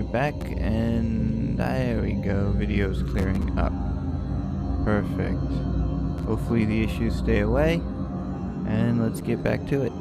it back, and there we go. Video's clearing up. Perfect. Hopefully the issues stay away, and let's get back to it.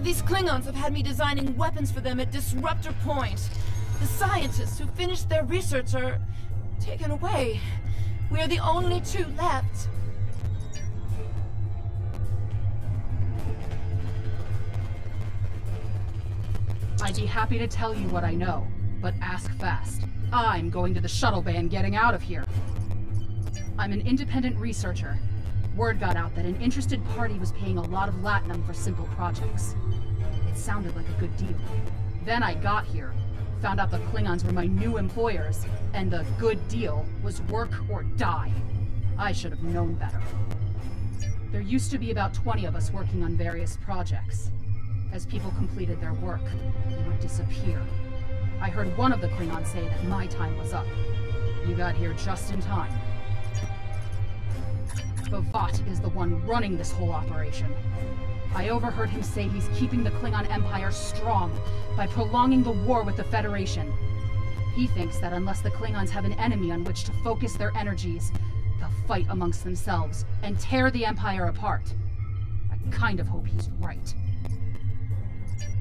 These Klingons have had me designing weapons for them at Disruptor Point. The scientists who finished their research are taken away. We are the only two left. I'd be happy to tell you what I know, but ask fast. I'm going to the shuttle bay and getting out of here. I'm an independent researcher. Word got out that an interested party was paying a lot of latinum for simple projects. It sounded like a good deal. Then I got here, found out the Klingons were my new employers, and the good deal was work or die. I should have known better. There used to be about 20 of us working on various projects. As people completed their work, they would disappear. I heard one of the Klingons say that my time was up. You got here just in time. B'Vat is the one running this whole operation. I overheard him say he's keeping the Klingon Empire strong by prolonging the war with the Federation. He thinks that unless the Klingons have an enemy on which to focus their energies, they'll fight amongst themselves and tear the Empire apart. I kind of hope he's right.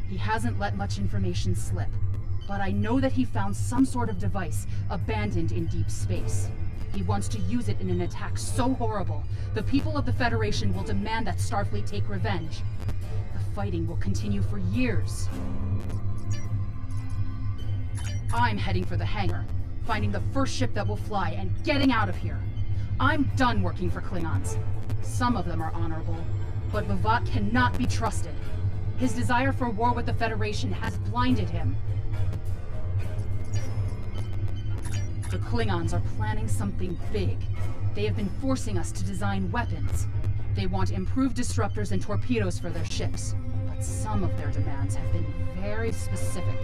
He hasn't let much information slip, but I know that he found some sort of device abandoned in deep space. He wants to use it in an attack so horrible, the people of the Federation will demand that Starfleet take revenge. The fighting will continue for years. I'm heading for the hangar, finding the first ship that will fly, and getting out of here. I'm done working for Klingons. Some of them are honorable, but B'Vat cannot be trusted. His desire for war with the Federation has blinded him. The Klingons are planning something big. They have been forcing us to design weapons. They want improved disruptors and torpedoes for their ships, but some of their demands have been very specific.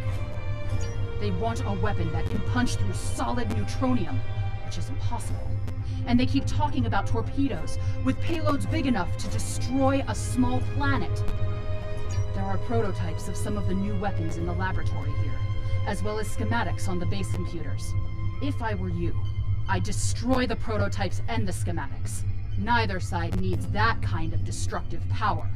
They want a weapon that can punch through solid neutronium, which is impossible. And they keep talking about torpedoes, with payloads big enough to destroy a small planet. There are prototypes of some of the new weapons in the laboratory here, as well as schematics on the base computers. If I were you, I'd destroy the prototypes and the schematics. Neither side needs that kind of destructive power.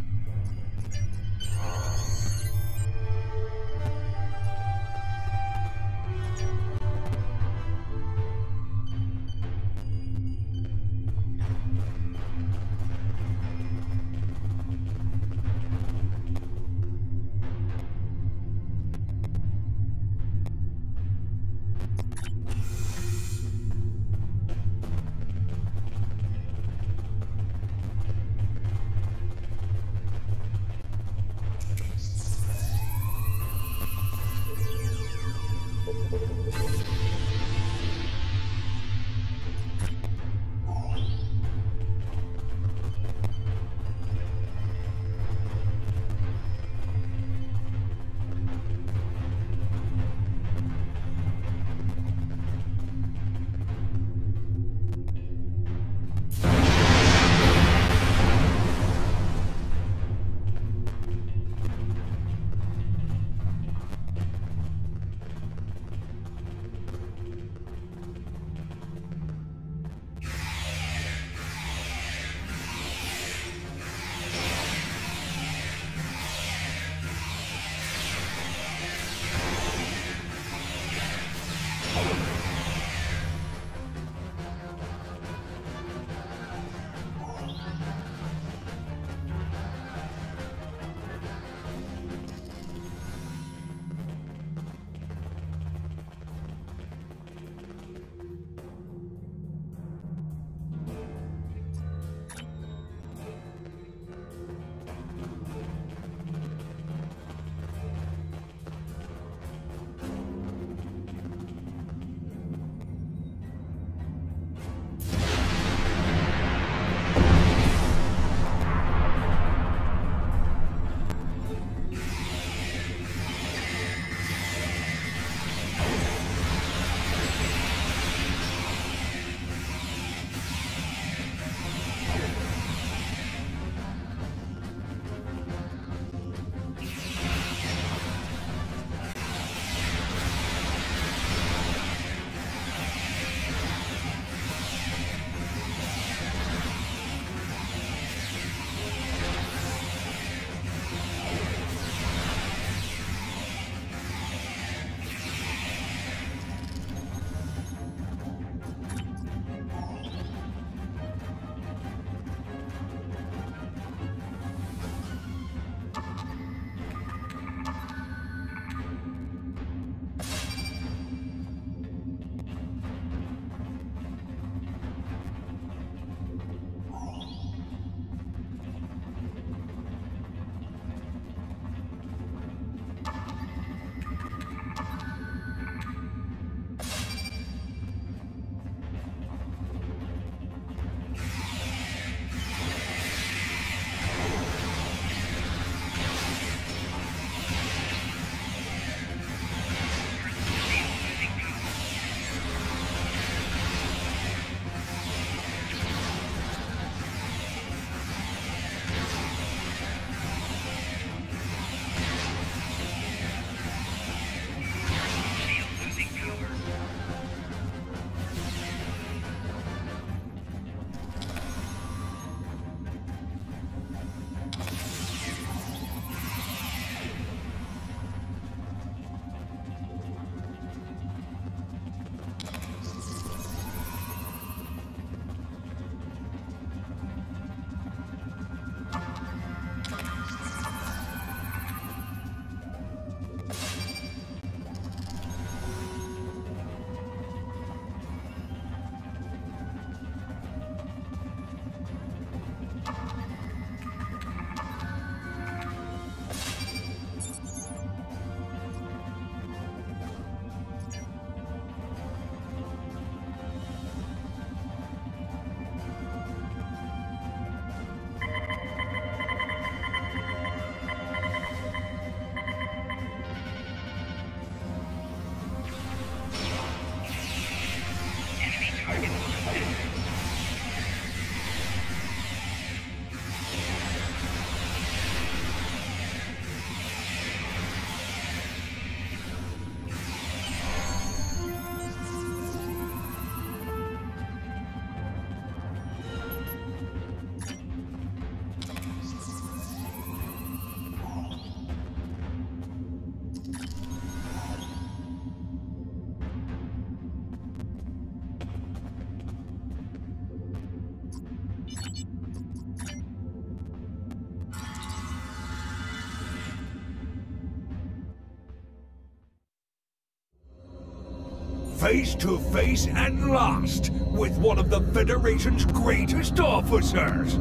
face to face at last with one of the Federation's greatest officers.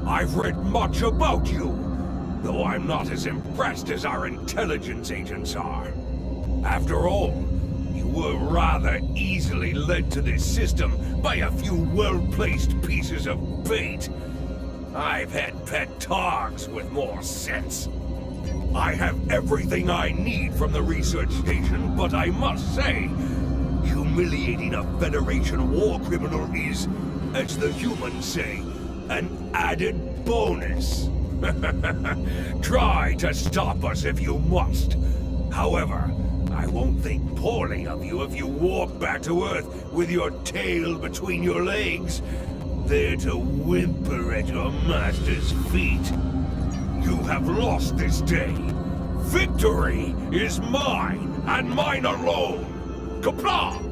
I've read much about you, though I'm not as impressed as our intelligence agents are. After all, you were rather easily led to this system by a few well-placed pieces of bait. I've had pet targs with more sense. I have everything I need from the research station, but I must say, humiliating a Federation war criminal is, as the humans say, an added bonus. Try to stop us if you must. However, I won't think poorly of you if you walk back to Earth with your tail between your legs, there to whimper at your master's feet. You have lost this day. Victory is mine, and mine alone. Qapla'!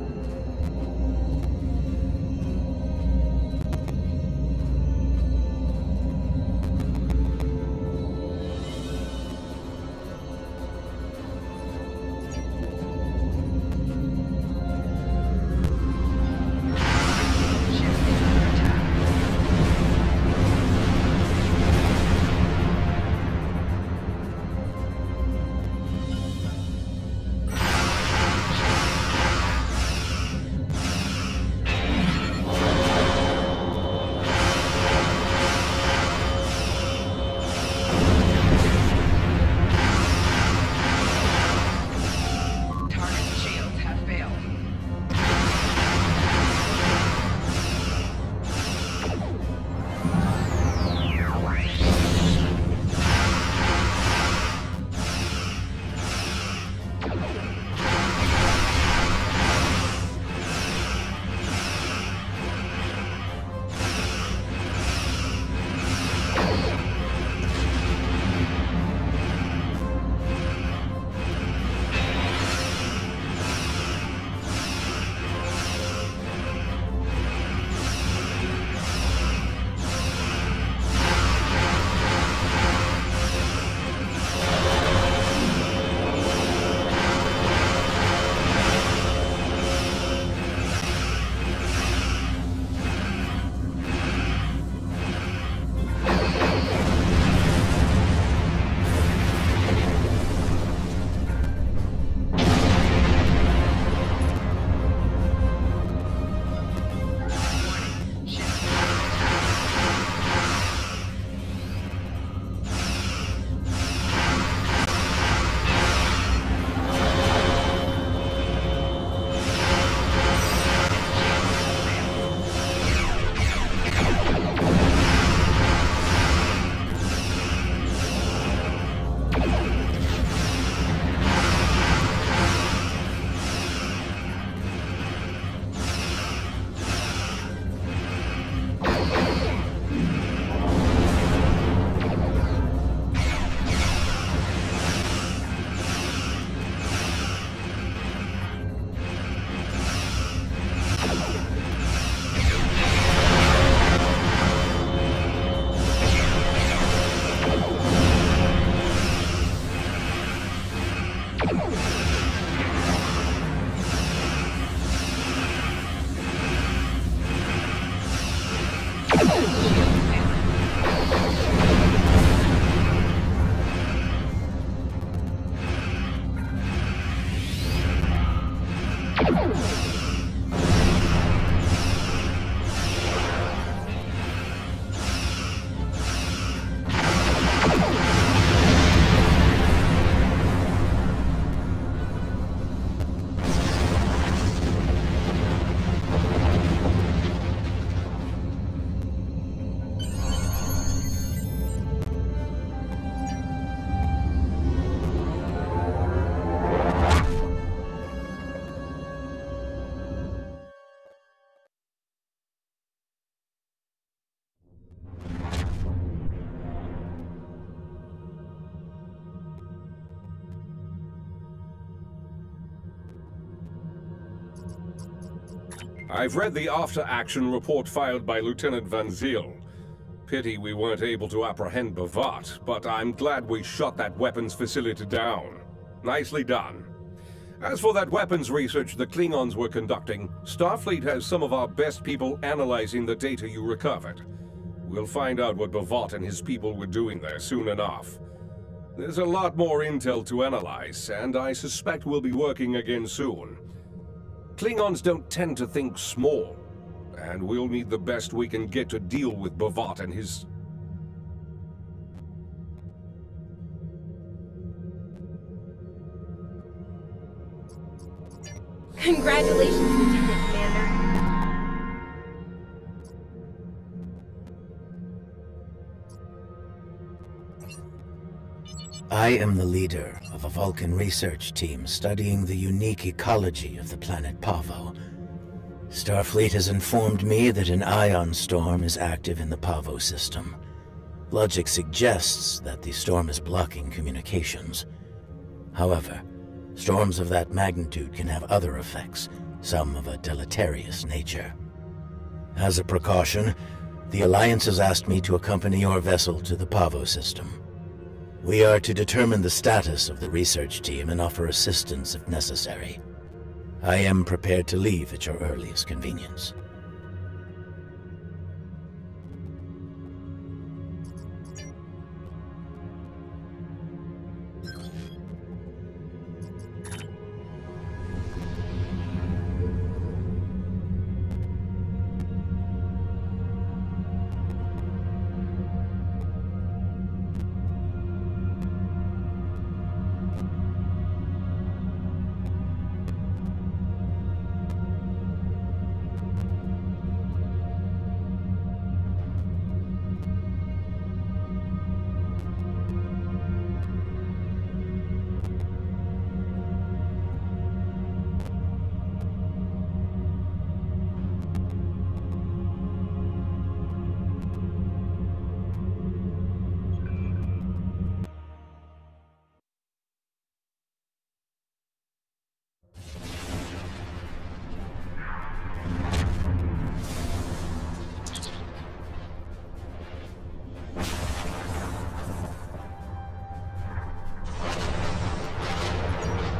I've read the after-action report filed by Lieutenant Van Zyl. Pity we weren't able to apprehend B'Vat, but I'm glad we shot that weapons facility down. Nicely done. As for that weapons research the Klingons were conducting, Starfleet has some of our best people analyzing the data you recovered. We'll find out what B'Vot and his people were doing there soon enough. There's a lot more intel to analyze, and I suspect we'll be working again soon. Klingons don't tend to think small, and we'll need the best we can get to deal with B'Vot and his... Congratulations, Lieutenant Commander. I am the leader of a Vulcan research team studying the unique ecology of the planet Pavo. Starfleet has informed me that an ion storm is active in the Pavo system. Logic suggests that the storm is blocking communications. However, storms of that magnitude can have other effects, some of a deleterious nature. As a precaution, the Alliance has asked me to accompany your vessel to the Pavo system. We are to determine the status of the research team and offer assistance if necessary. I am prepared to leave at your earliest convenience.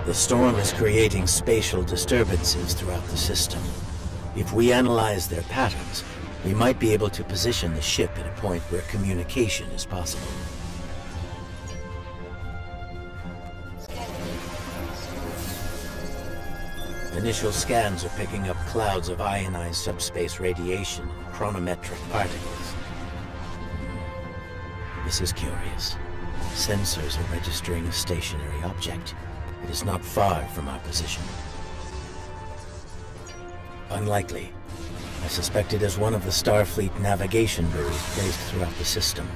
The storm is creating spatial disturbances throughout the system. If we analyze their patterns, we might be able to position the ship at a point where communication is possible. Initial scans are picking up clouds of ionized subspace radiation and chronometric particles. This is curious. Sensors are registering a stationary object. It is not far from our position. Unlikely. I suspect it is one of the Starfleet navigation buoys placed throughout the system.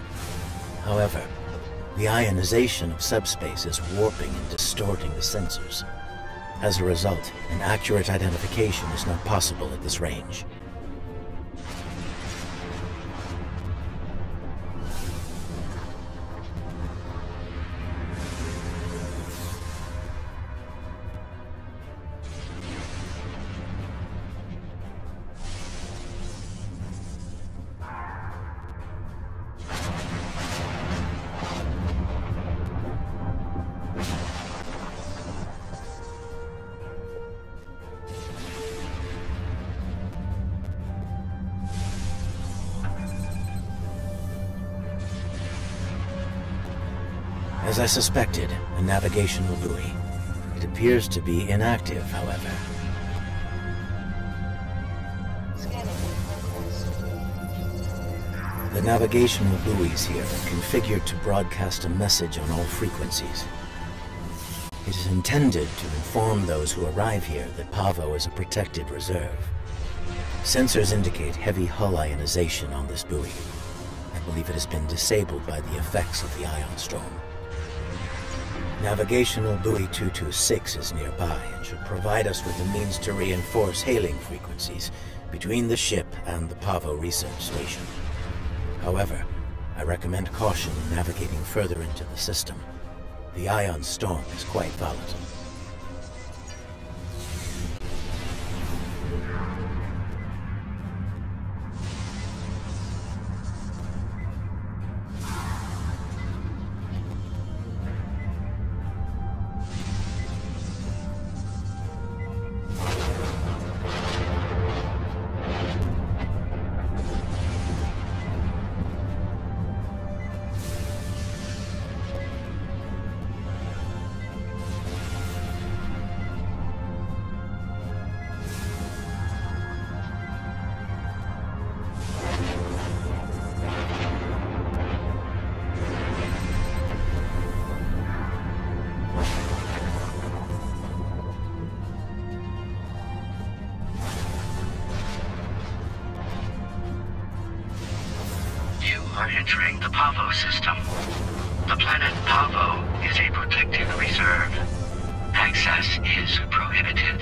However, the ionization of subspace is warping and distorting the sensors. As a result, an accurate identification is not possible at this range. As I suspected, a navigational buoy. It appears to be inactive, however. The navigational buoys here are configured to broadcast a message on all frequencies. It is intended to inform those who arrive here that Pavo is a protected reserve. Sensors indicate heavy hull ionization on this buoy. I believe it has been disabled by the effects of the ion storm. Navigational Buoy 226 is nearby and should provide us with the means to reinforce hailing frequencies between the ship and the Pavo research station. However, I recommend caution in navigating further into the system. The ion storm is quite volatile. entering the Pavo system. The planet Pavo is a protected reserve. Access is prohibited.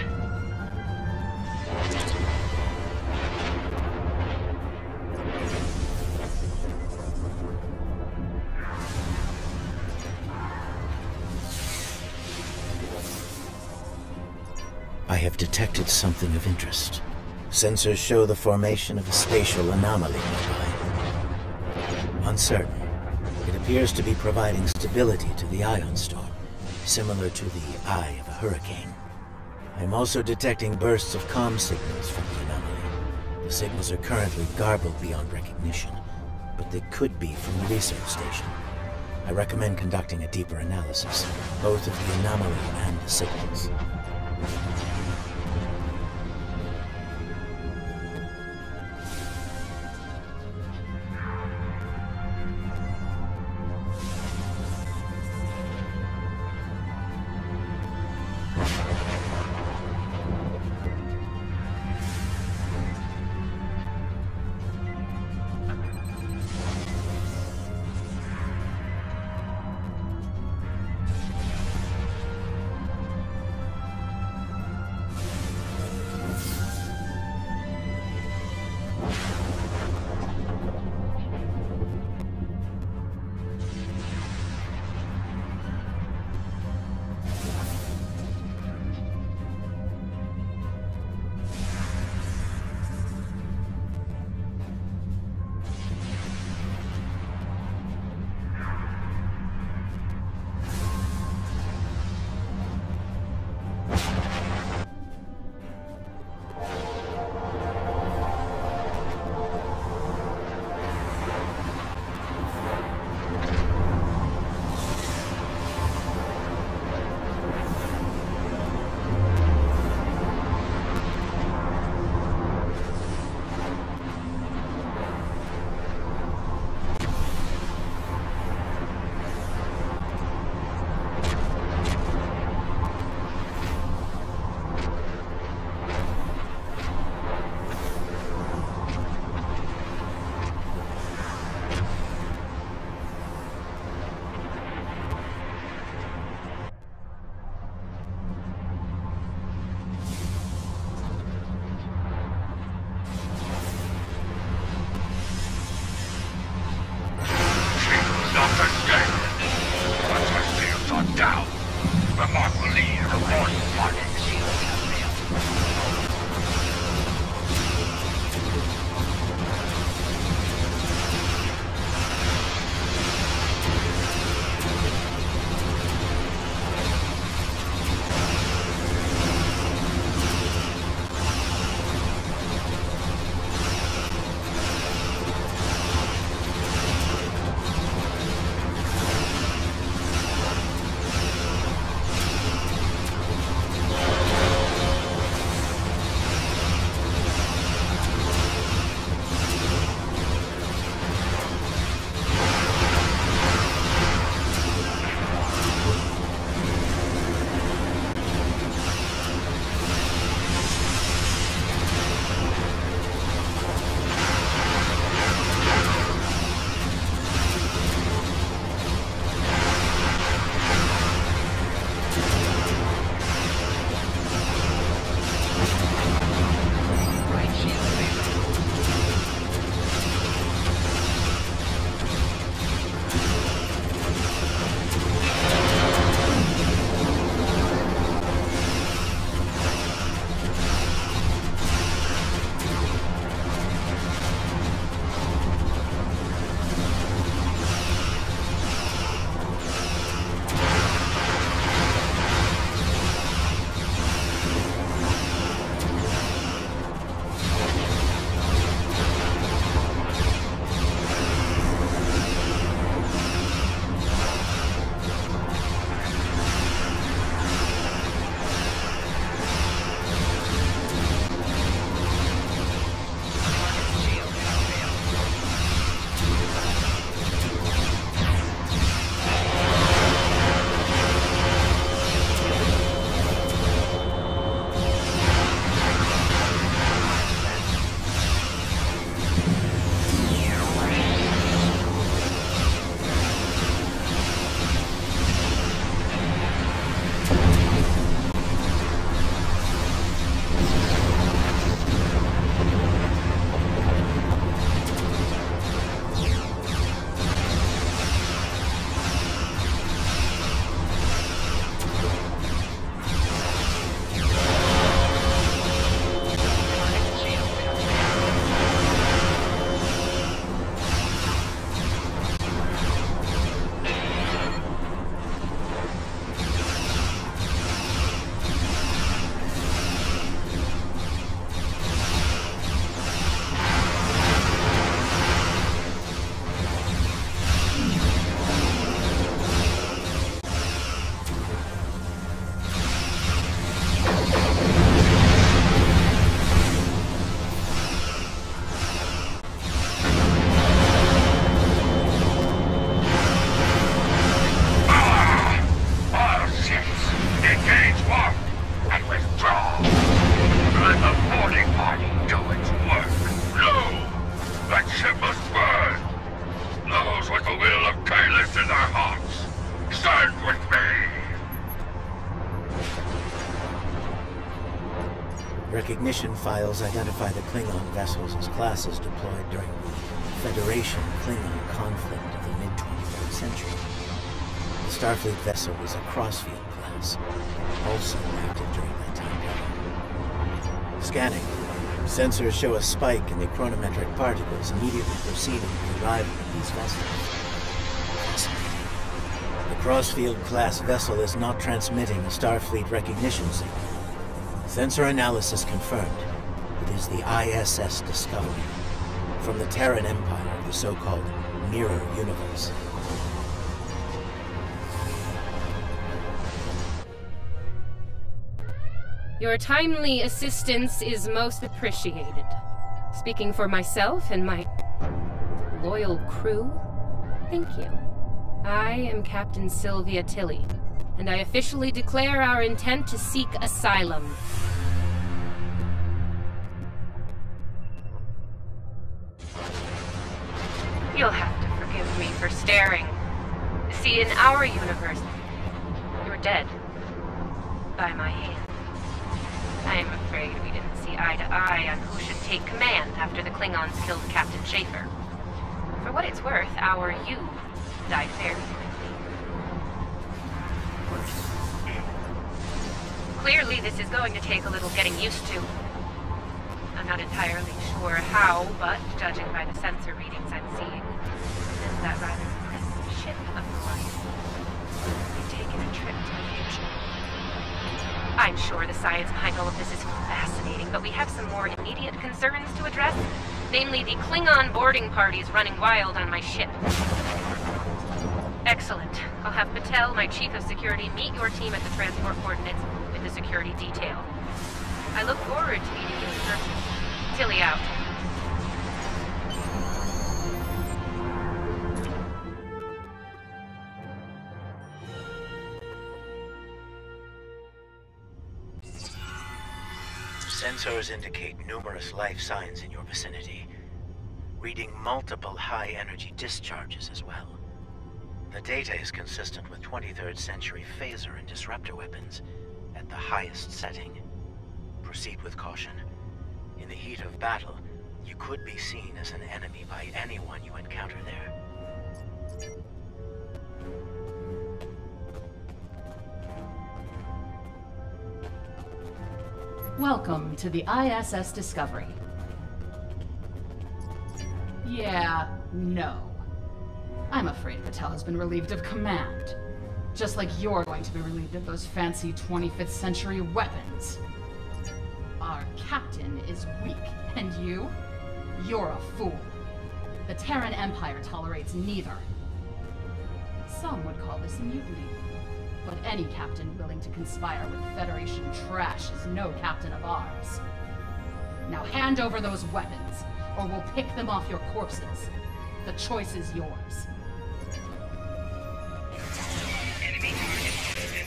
I have detected something of interest. Sensors show the formation of a spatial anomaly nearby. Uncertain. It appears to be providing stability to the ion storm, similar to the eye of a hurricane. I'm also detecting bursts of comm signals from the anomaly. The signals are currently garbled beyond recognition, but they could be from the research station. I recommend conducting a deeper analysis, both of the anomaly and the signals. Recognition files identify the Klingon vessels as classes deployed during the Federation-Klingon conflict of the mid-23rd century. The Starfleet vessel was a Crossfield class, also active during that time period. Scanning. Sensors show a spike in the chronometric particles immediately preceding the arrival of these vessels. The Crossfield-class vessel is not transmitting a Starfleet recognition signal. Sensor analysis confirmed. It is the ISS Discovery, from the Terran Empire, the so-called Mirror Universe. Your timely assistance is most appreciated. Speaking for myself and my loyal crew, thank you. I am Captain Sylvia Tilly, and I officially declare our intent to seek asylum. You'll have to forgive me for staring. See, in our universe, you're dead. By my hand. I am afraid we didn't see eye to eye on who should take command after the Klingons killed Captain Schaefer. For what it's worth, our you died very quickly. Clearly, this is going to take a little getting used to. I'm not entirely sure how, but judging by the sensor readings I'm seeing, and that rather impressive ship of yours, you've taken a trip to the future. I'm sure the science behind all of this is fascinating, but we have some more immediate concerns to address, namely the Klingon boarding parties running wild on my ship. Excellent. I'll have Patel, my chief of security, meet your team at the transport coordinates with the security detail. I look forward to meeting you in person. Tilly out. Sensors indicate numerous life signs in your vicinity, reading multiple high-energy discharges as well. The data is consistent with 23rd century phaser and disruptor weapons at the highest setting. Proceed with caution. In the heat of battle, you could be seen as an enemy by anyone you encounter there. Welcome to the ISS Discovery. Yeah, no. I'm afraid Patel has been relieved of command. Just like you're going to be relieved of those fancy 25th century weapons. Our captain is weak, and you're a fool. The Terran Empire tolerates neither. Some would call this a mutiny. But any captain willing to conspire with Federation trash is no captain of ours. Now hand over those weapons, or we'll pick them off your corpses. The choice is yours. Enemy target.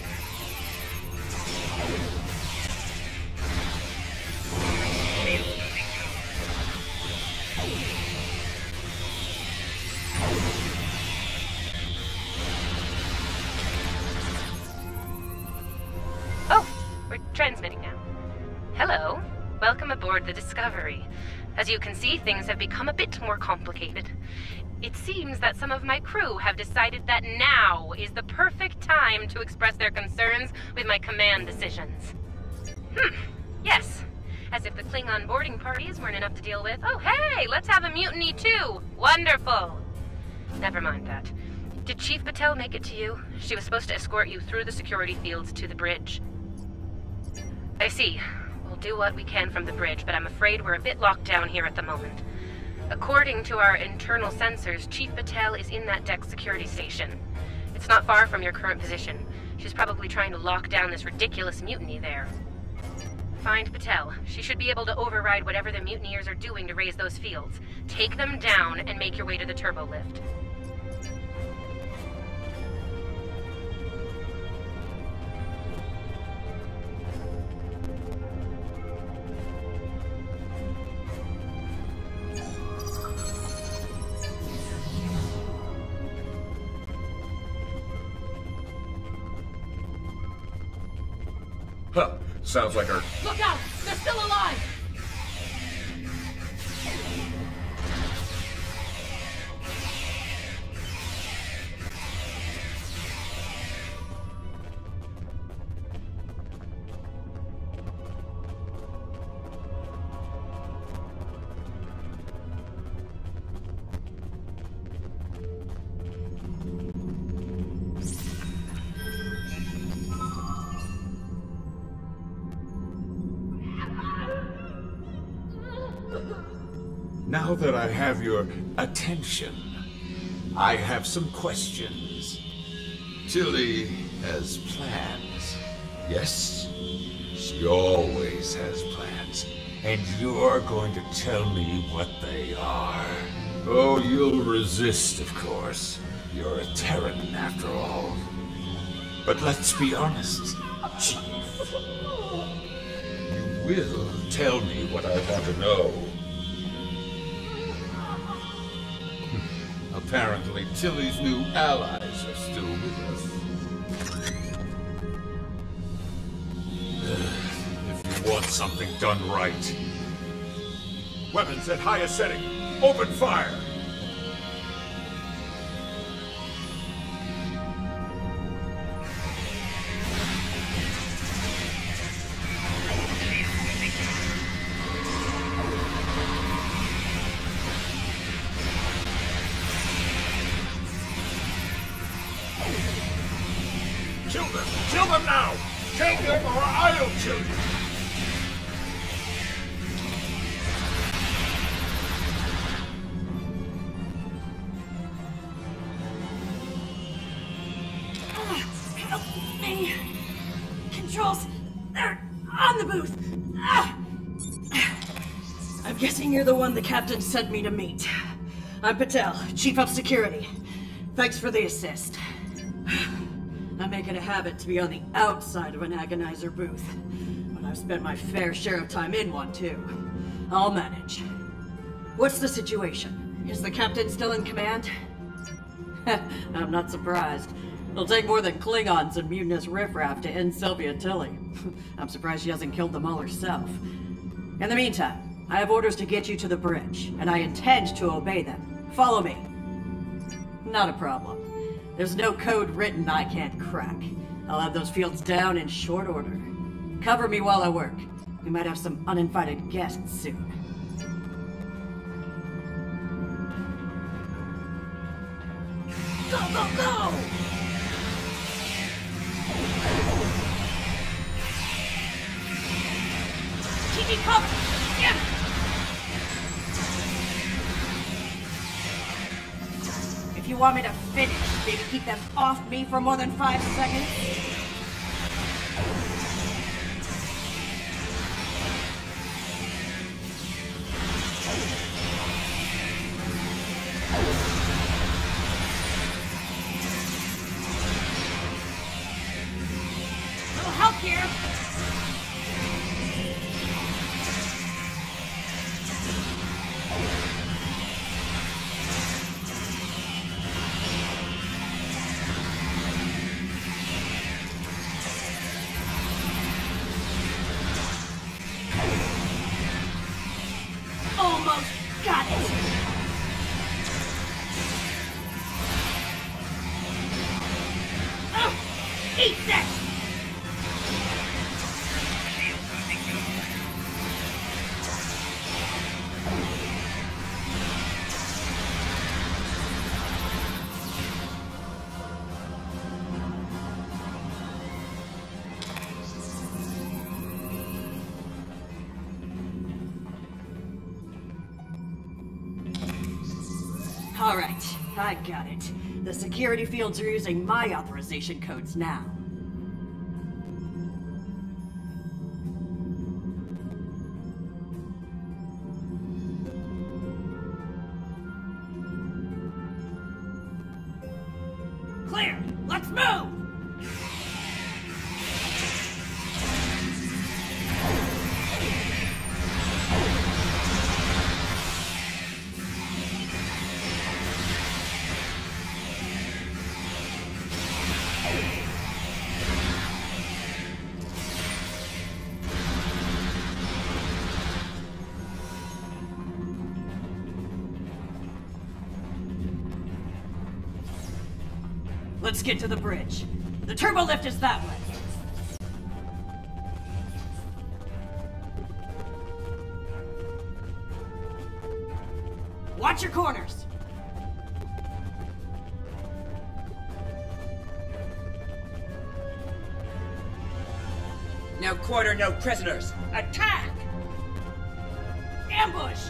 Transmitting now. Hello. Welcome aboard the Discovery. As you can see, things have become a bit more complicated. It seems that some of my crew have decided that now is the perfect time to express their concerns with my command decisions. Yes. As if the Klingon boarding parties weren't enough to deal with. Oh, hey, let's have a mutiny too. Wonderful. Never mind that. Did Chief Patel make it to you? She was supposed to escort you through the security fields to the bridge. I see. We'll do what we can from the bridge, but I'm afraid we're a bit locked down here at the moment. According to our internal sensors, Chief Patel is in that deck security station. It's not far from your current position. She's probably trying to lock down this ridiculous mutiny there. Find Patel. She should be able to override whatever the mutineers are doing to raise those fields. Take them down and make your way to the turbo lift. Huh. Sounds like our... Look out! They're still alive! Now that I have your attention, I have some questions. Tilly has plans. Yes? She always has plans. And you're going to tell me what they are. Oh, you'll resist, of course. You're a Terran, after all. But let's be honest, Chief. You will tell me what I want to know. Apparently, Tilly's new allies are still with us. If you want something done right. Weapons at highest setting. Open fire! Kill them! Kill them now! Kill them or I'll kill you! Help me! Controls! They're on the booth! I'm guessing you're the one the captain sent me to meet. I'm Patel, Chief of Security. Thanks for the assist. I make it a habit to be on the outside of an agonizer booth, but I've spent my fair share of time in one too. I'll manage. What's the situation? Is the captain still in command? I'm not surprised. It'll take more than Klingons and mutinous riffraff to end Sylvia Tilly. I'm surprised she hasn't killed them all herself. In the meantime, I have orders to get you to the bridge, and I intend to obey them. Follow me. Not a problem. There's no code written I can't crack. I'll have those fields down in short order. Cover me while I work. We might have some uninvited guests soon. Go, go, go! Keep me covered! Yeah! If you want me to finish, maybe keep them off me for more than 5 seconds. Little help here. Almost got it! Eat this! All right, I got it. The security fields are using my authorization codes now. Clear! Let's move! Let's get to the bridge. The turbo lift is that way. Watch your corners. No quarter, no prisoners. Attack! Ambush!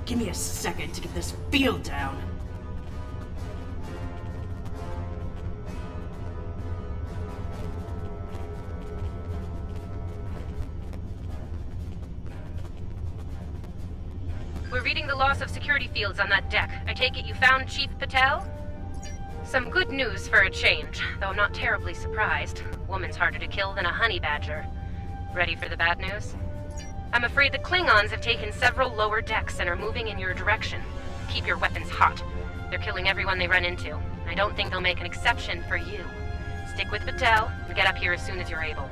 Give me a second to get this field down. We're reading the loss of security fields on that deck. I take it you found Chief Patel? Some good news for a change, though I'm not terribly surprised. Woman's harder to kill than a honey badger. Ready for the bad news? I'm afraid the Klingons have taken several lower decks and are moving in your direction. Keep your weapons hot. They're killing everyone they run into. I don't think they'll make an exception for you. Stick with Patel and get up here as soon as you're able.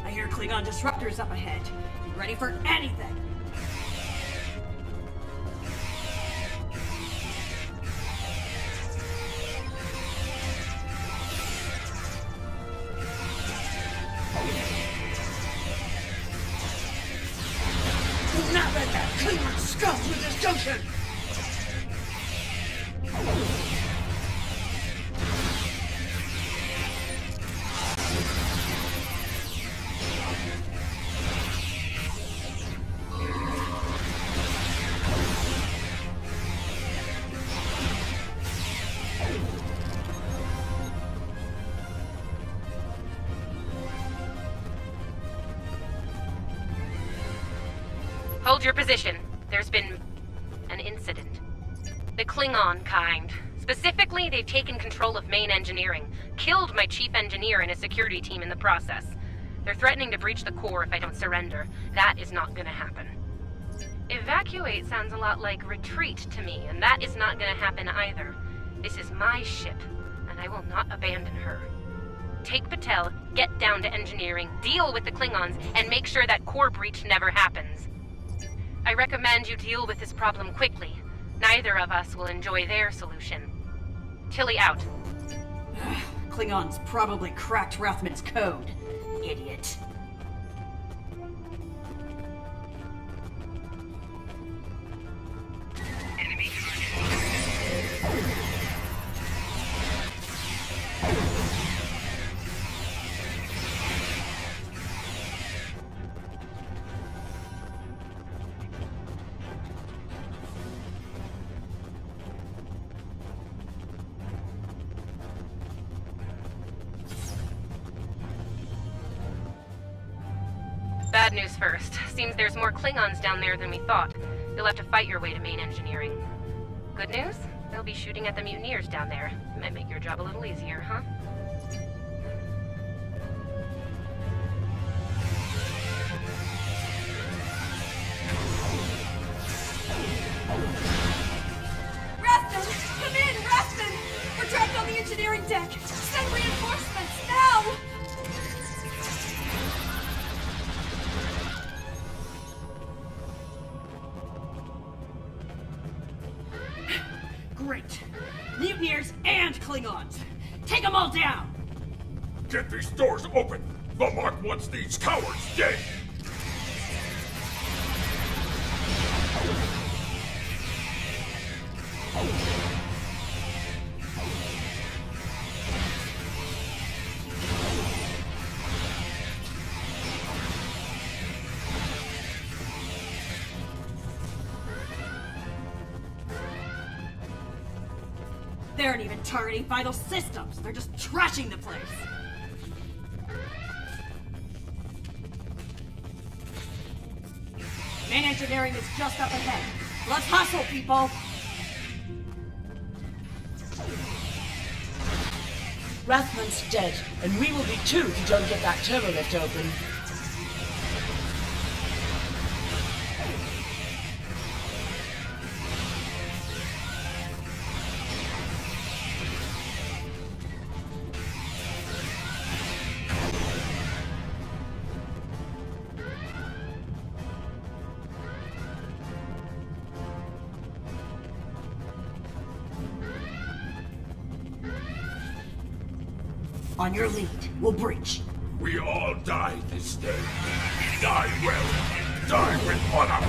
I hear Klingon disruptors up ahead. Be ready for anything. Do not let that Klingon scum through this junction! Hold your position. There's been an incident. The Klingon kind. Specifically, they've taken control of main engineering, killed my chief engineer and a security team in the process. They're threatening to breach the core if I don't surrender. That is not gonna happen. Evacuate sounds a lot like retreat to me, and that is not gonna happen either. This is my ship, and I will not abandon her. Take Patel, get down to engineering, deal with the Klingons, and make sure that core breach never happens. I recommend you deal with this problem quickly. Neither of us will enjoy their solution. Tilly out. Klingons probably cracked Rathman's code. Idiot. Bad news first. Seems there's more Klingons down there than we thought. You'll have to fight your way to main engineering. Good news? They'll be shooting at the mutineers down there. Might make your job a little easier, huh? Rathman! Come in, Rathman! We're trapped on the engineering deck! Send reinforcements, now! Great. Mutineers and Klingons. Take them all down! Get these doors open! The Mark wants these cowards dead! They aren't even targeting vital systems. They're just trashing the place. Main engineering is just up ahead. Let's hustle, people! Rathman's dead, and we will be too if you don't get that turbo lift open. On your lead, we'll breach. We all die this day. Die well. Die with honor.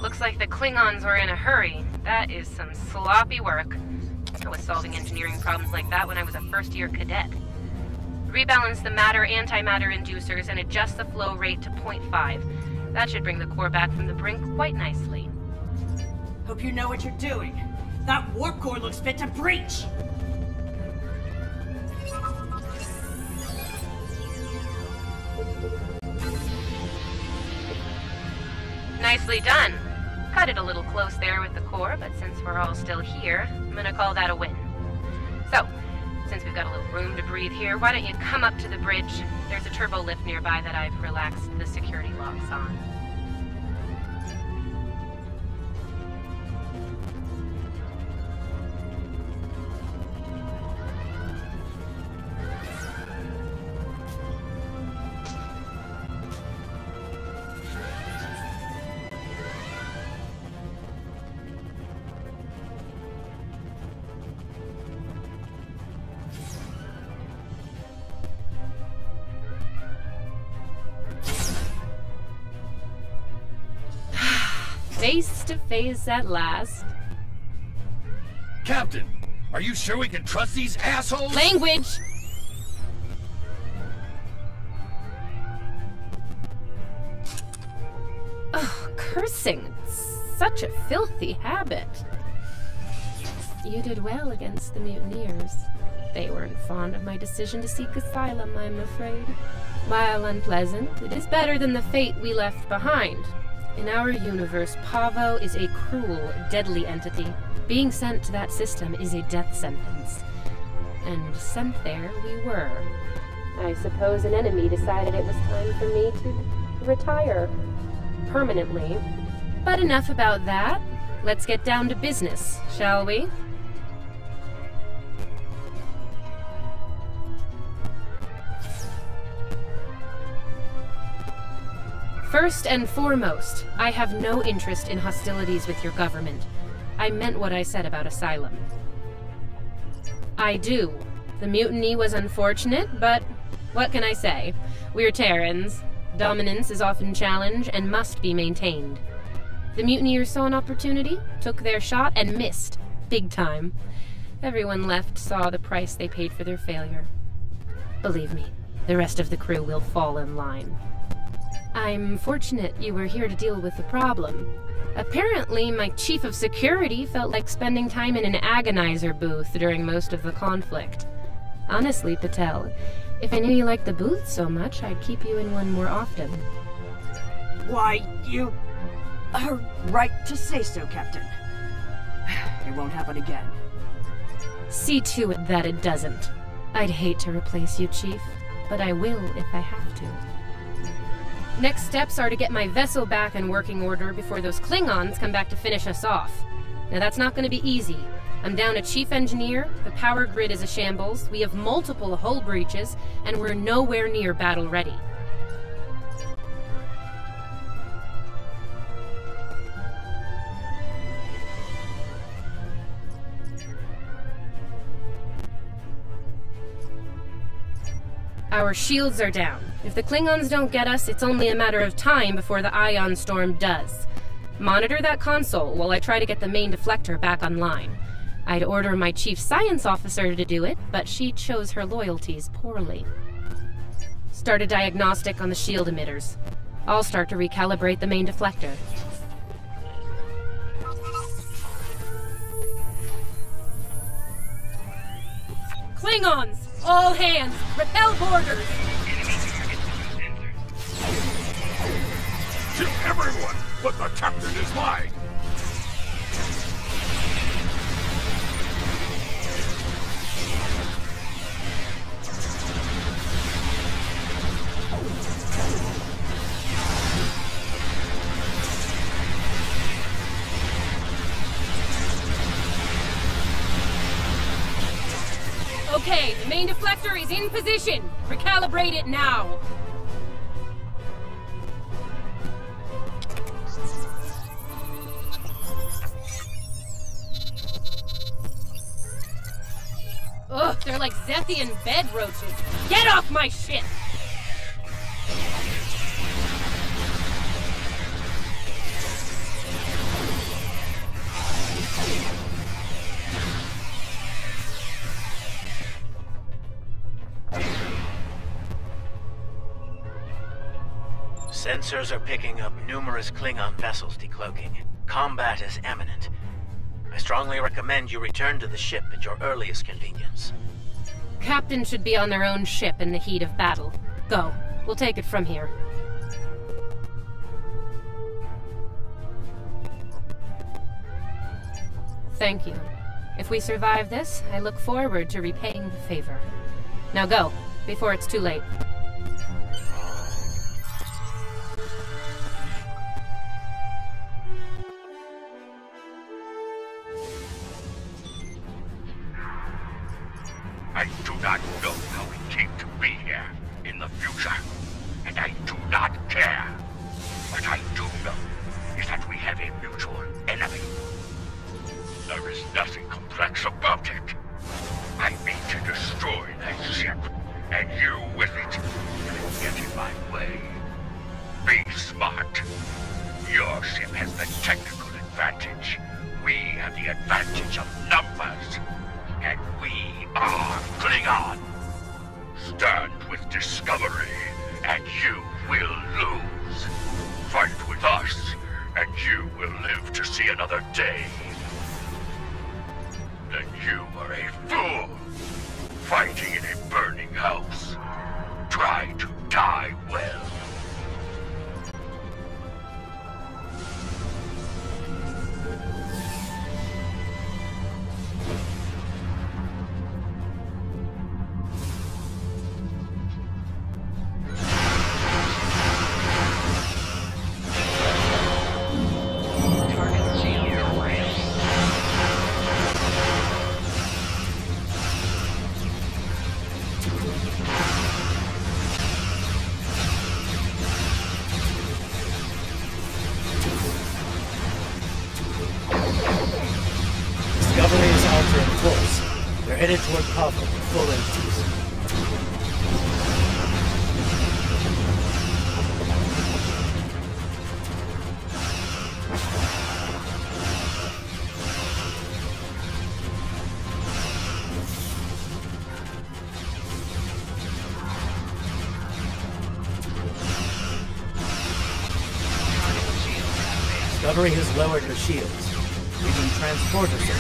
Looks like the Klingons were in a hurry. That is some sloppy work. I was solving engineering problems like that when I was a first-year cadet. Rebalance the matter-antimatter inducers and adjust the flow rate to 0.5. That should bring the core back from the brink quite nicely. Hope you know what you're doing. That warp core looks fit to breach! Nicely done. Cut it a little close there with the core, but since we're all still here, I'm gonna call that a win. So, since we've got a little room to breathe here, why don't you come up to the bridge? There's a turbo lift nearby that I've relaxed the security locks on. Face to face at last. Captain, are you sure we can trust these assholes? Language! Oh, cursing. It's such a filthy habit. You did well against the mutineers. They weren't fond of my decision to seek asylum, I'm afraid. While unpleasant, it is better than the fate we left behind. In our universe, Pavo is a cruel, deadly entity. Being sent to that system is a death sentence. And sent there we were. I suppose an enemy decided it was time for me to retire. Permanently. But enough about that. Let's get down to business, shall we? First and foremost, I have no interest in hostilities with your government. I meant what I said about asylum. I do. The mutiny was unfortunate, but what can I say? We're Terrans. Dominance is often challenged and must be maintained. The mutineers saw an opportunity, took their shot, and missed. Big time. Everyone left saw the price they paid for their failure. Believe me, the rest of the crew will fall in line. I'm fortunate you were here to deal with the problem. Apparently, my chief of security felt like spending time in an agonizer booth during most of the conflict. Honestly, Patel, if I knew you liked the booth so much, I'd keep you in one more often. Why, you are right to say so, Captain. It won't happen again. See to it that it doesn't. I'd hate to replace you, Chief, but I will if I have to. Next steps are to get my vessel back in working order before those Klingons come back to finish us off. Now that's not going to be easy. I'm down a chief engineer, the power grid is a shambles, we have multiple hull breaches, and we're nowhere near battle ready. Our shields are down. If the Klingons don't get us, it's only a matter of time before the ion storm does. Monitor that console while I try to get the main deflector back online. I'd order my chief science officer to do it, but she chose her loyalties poorly. Start a diagnostic on the shield emitters. I'll start to recalibrate the main deflector. Klingons! All hands! Repel boarders! To everyone, but the captain is mine! Okay, the main deflector is in position. Recalibrate it now. Ugh, they're like Zethian bed roaches. Get off my ship! Sensors are picking up numerous Klingon vessels decloaking. Combat is imminent. I strongly recommend you return to the ship at your earliest convenience. Captain should be on their own ship in the heat of battle. Go. We'll take it from here. Thank you. If we survive this, I look forward to repaying the favor. Now go, before it's too late. I do not know how we came to be here in the future, and I do not care. What I do know is that we have a mutual enemy. There is nothing complex about it. I mean to destroy that ship, and you with it. Get in my way. Be smart. Your ship has the technical advantage. We have the advantage of numbers. And we are Klingon. Stand with Discovery, and you will lose. Fight with us, and you will live to see another day. Then you are a fool, fighting in a burning house. Try to die well. They're headed toward Pavo with full empties. Discovery has lowered her shields, leaving transporters in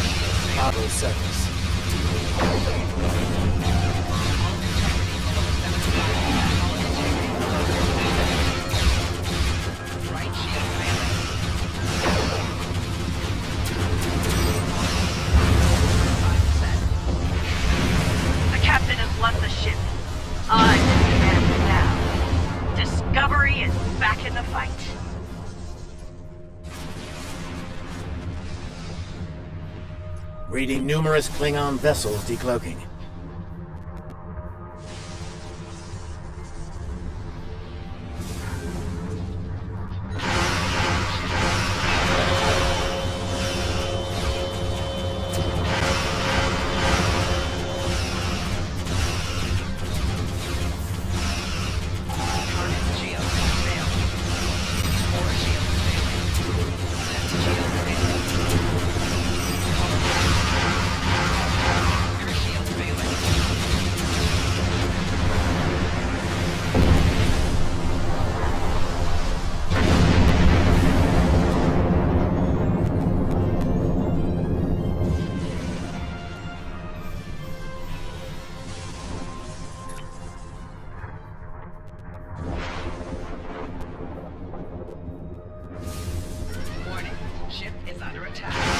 Pavo's service. The captain has left the ship. I'm in command now. Discovery is back in the fight. Reading numerous Klingon vessels decloaking. attack.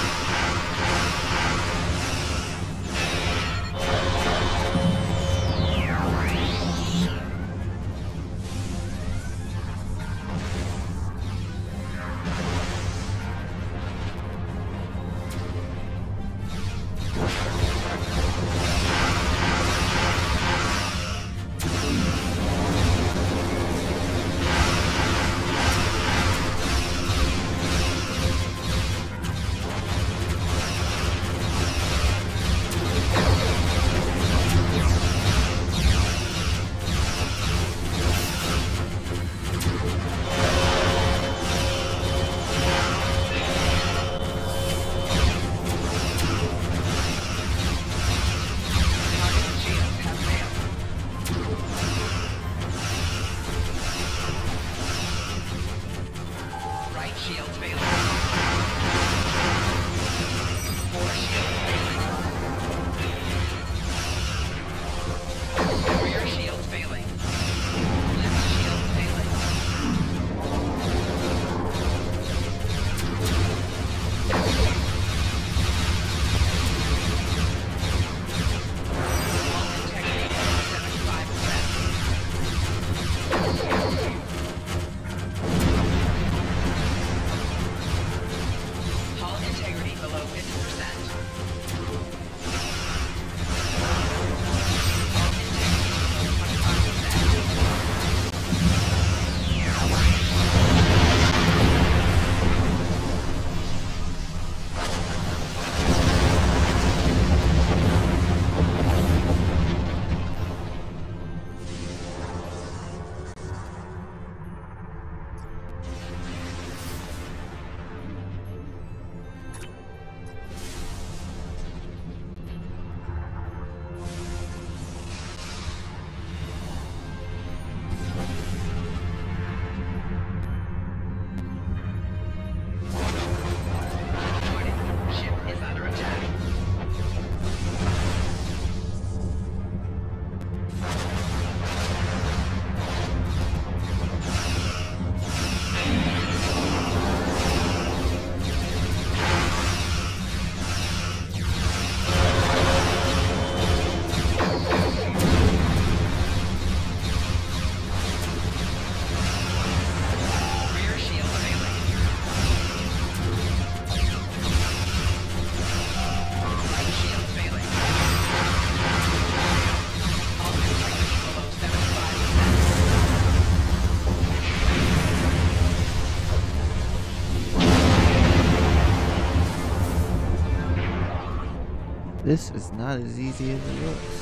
This is not as easy as it looks.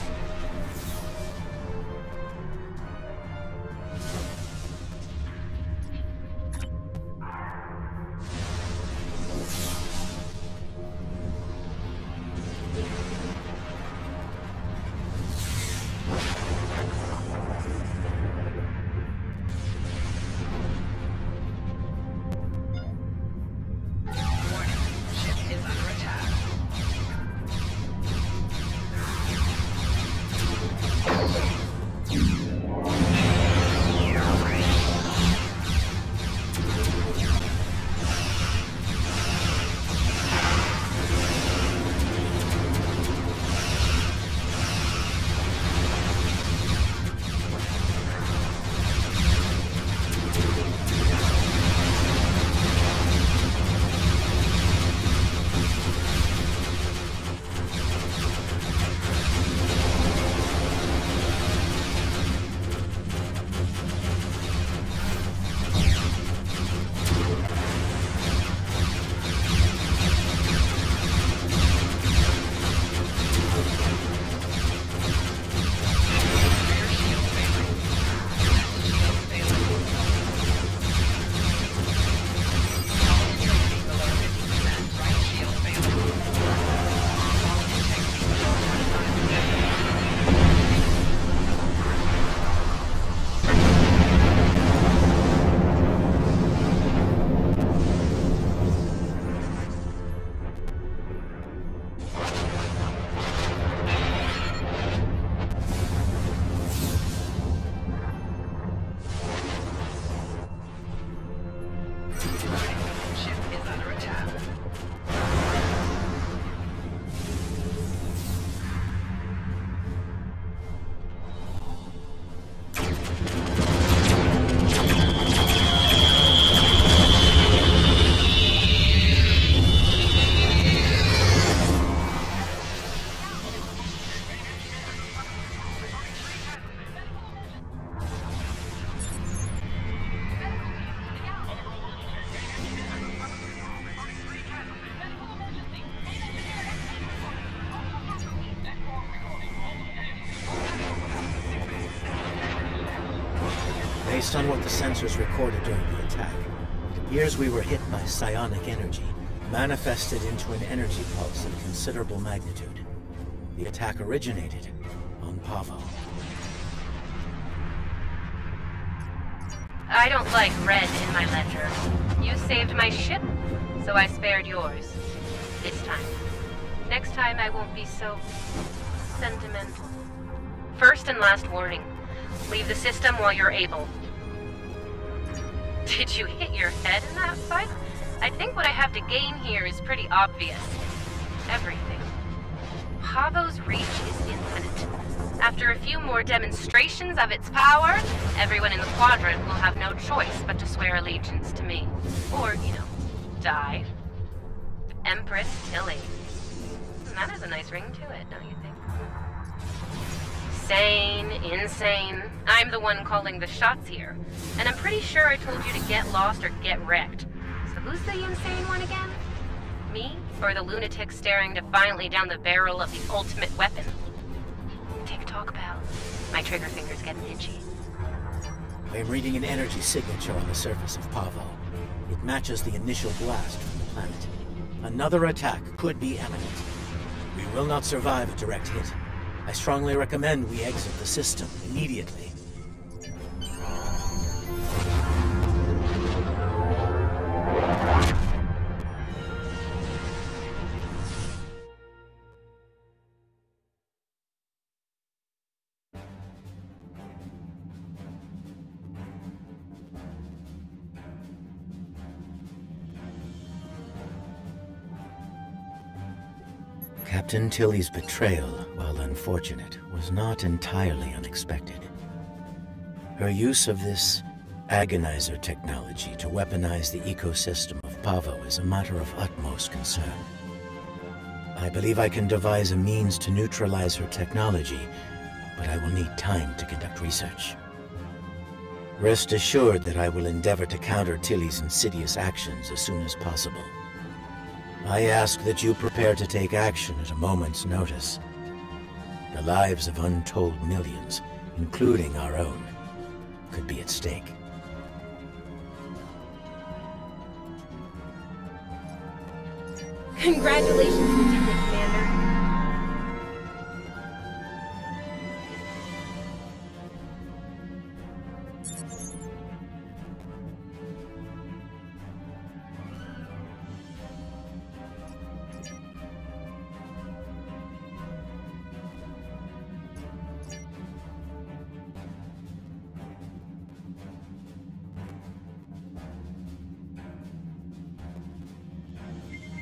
Based on what the sensors recorded during the attack, it appears we were hit by psionic energy, manifested into an energy pulse of considerable magnitude. The attack originated on Pavo. I don't like red in my ledger. You saved my ship, so I spared yours. This time. Next time I won't be so sentimental. First and last warning. Leave the system while you're able. Did you hit your head in that fight? I think what I have to gain here is pretty obvious. Everything. Pavo's reach is infinite. After a few more demonstrations of its power, everyone in the Quadrant will have no choice but to swear allegiance to me. Or, die. Empress Tilly. That has a nice ring to it, don't you think? Sane, insane. I'm the one calling the shots here. And I'm pretty sure I told you to get lost or get wrecked. So who's the insane one again? Me? Or the lunatic staring defiantly down the barrel of the ultimate weapon? Tick-tock, pal. My trigger finger's getting itchy. I am reading an energy signature on the surface of Pavo. It matches the initial blast from the planet. Another attack could be imminent. We will not survive a direct hit. I strongly recommend we exit the system immediately. Captain Tilly's betrayal, while unfortunate, was not entirely unexpected. Her use of this agonizer technology to weaponize the ecosystem of Pavo is a matter of utmost concern. I believe I can devise a means to neutralize her technology, but I will need time to conduct research. Rest assured that I will endeavor to counter Tilly's insidious actions as soon as possible. I ask that you prepare to take action at a moment's notice. The lives of untold millions, including our own, could be at stake. Congratulations, Lieutenant Commander.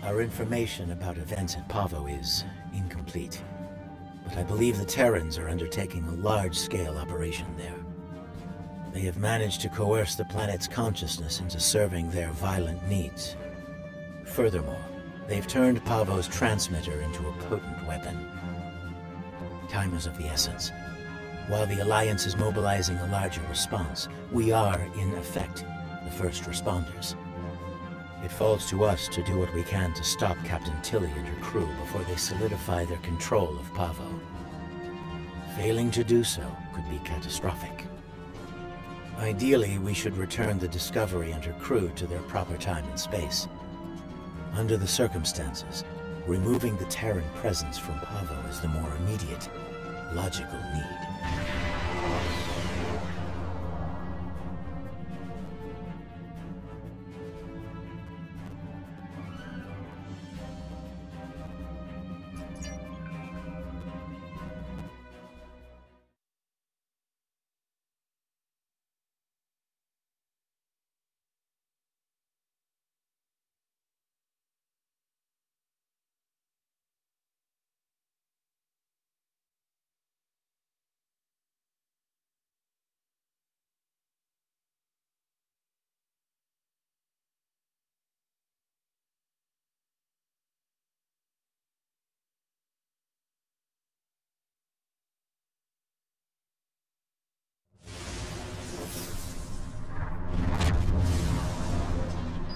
Our information about events at Pavo is incomplete, but I believe the Terrans are undertaking a large-scale operation there. They have managed to coerce the planet's consciousness into serving their violent needs. Furthermore, they've turned Pavo's transmitter into a potent weapon. Time is of the essence. While the Alliance is mobilizing a larger response, we are, in effect, the first responders. It falls to us to do what we can to stop Captain Tilly and her crew before they solidify their control of Pavo. Failing to do so could be catastrophic. Ideally, we should return the Discovery and her crew to their proper time and space. Under the circumstances, removing the Terran presence from Pavo is the more immediate, logical need.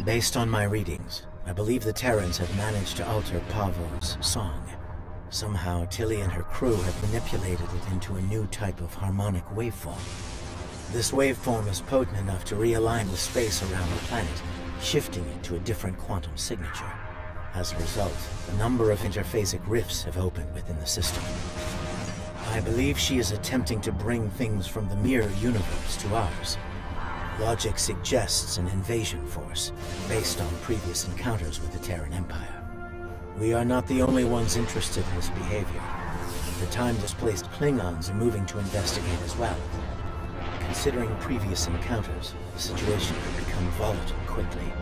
Based on my readings, I believe the Terrans have managed to alter Pavo's song. Somehow, Tilly and her crew have manipulated it into a new type of harmonic waveform. This waveform is potent enough to realign the space around the planet, shifting it to a different quantum signature. As a result, a number of interphasic rifts have opened within the system. I believe she is attempting to bring things from the mirror universe to ours. Logic suggests an invasion force, based on previous encounters with the Terran Empire. We are not the only ones interested in this behavior. The time-displaced Klingons are moving to investigate as well. Considering previous encounters, the situation could become volatile quickly.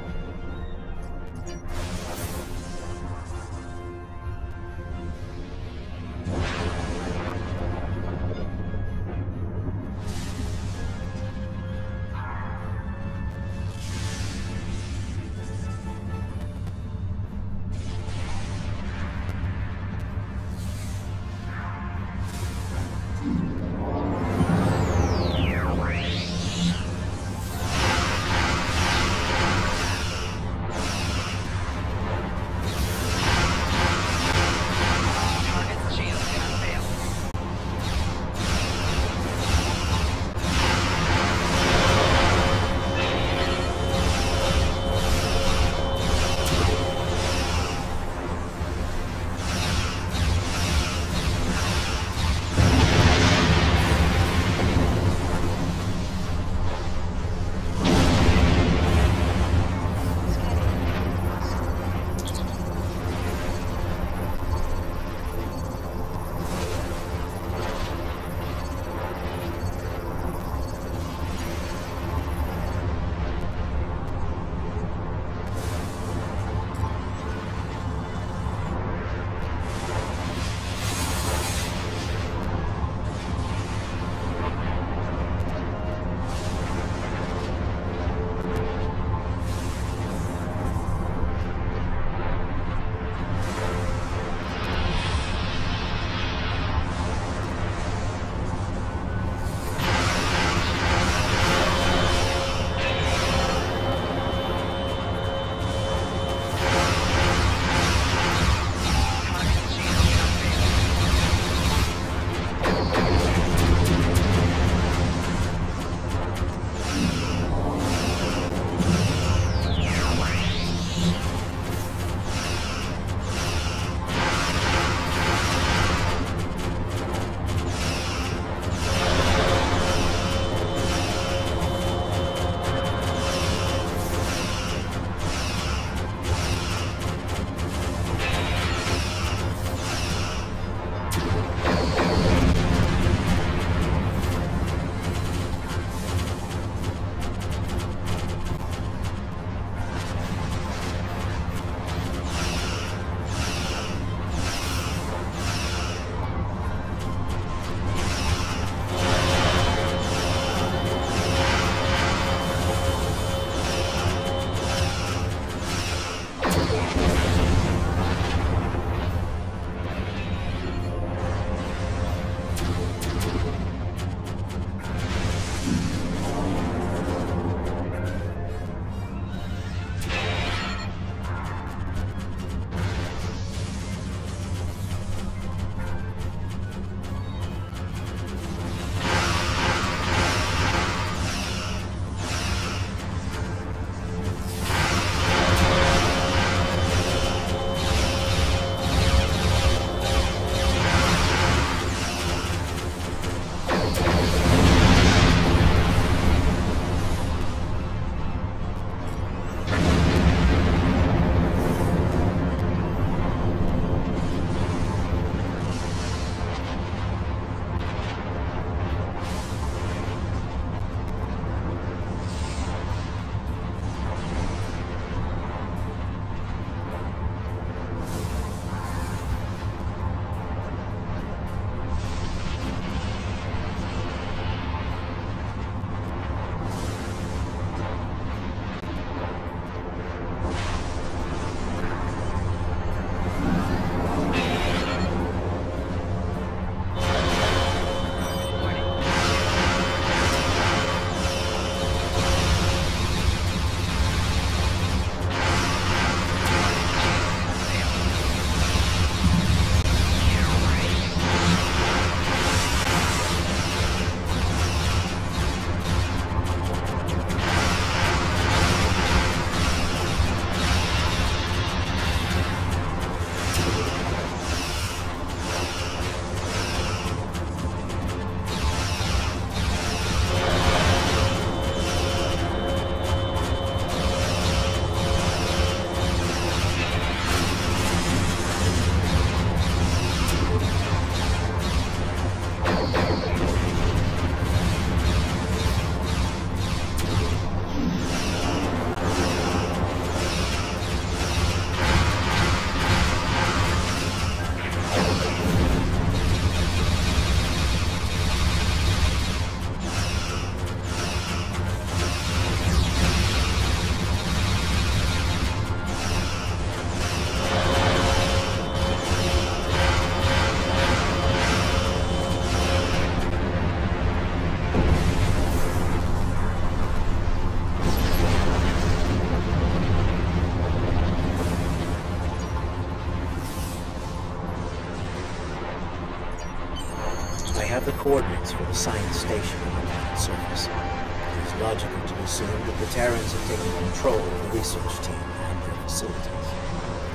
have the coordinates for the science station on the planet's surface. It is logical to assume that the Terrans have taken control of the research team and their facilities.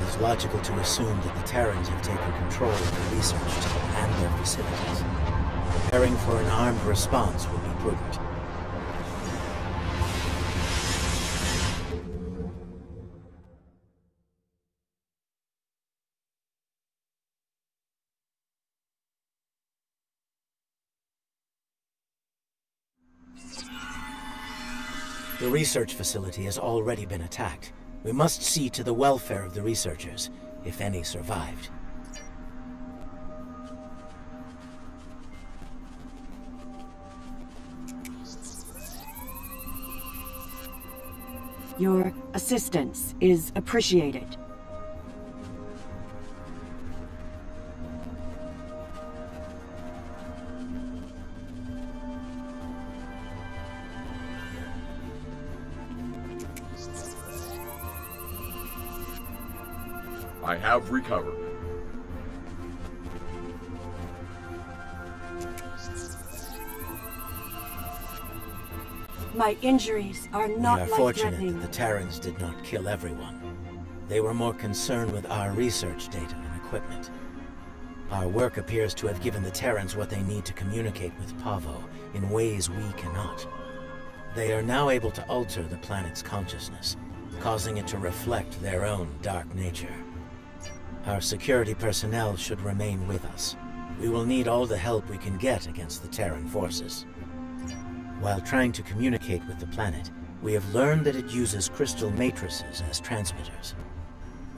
It is logical to assume that the Terrans have taken control of the research team and their facilities. Preparing for an armed response would be prudent. The research facility has already been attacked. We must see to the welfare of the researchers, if any survived. Your assistance is appreciated. I have recovered. My injuries are not We are fortunate life-threatening. that the Terrans did not kill everyone. They were more concerned with our research data and equipment. Our work appears to have given the Terrans what they need to communicate with Pavo in ways we cannot. They are now able to alter the planet's consciousness, causing it to reflect their own dark nature. Our security personnel should remain with us. We will need all the help we can get against the Terran forces. While trying to communicate with the planet, we have learned that it uses crystal matrices as transmitters.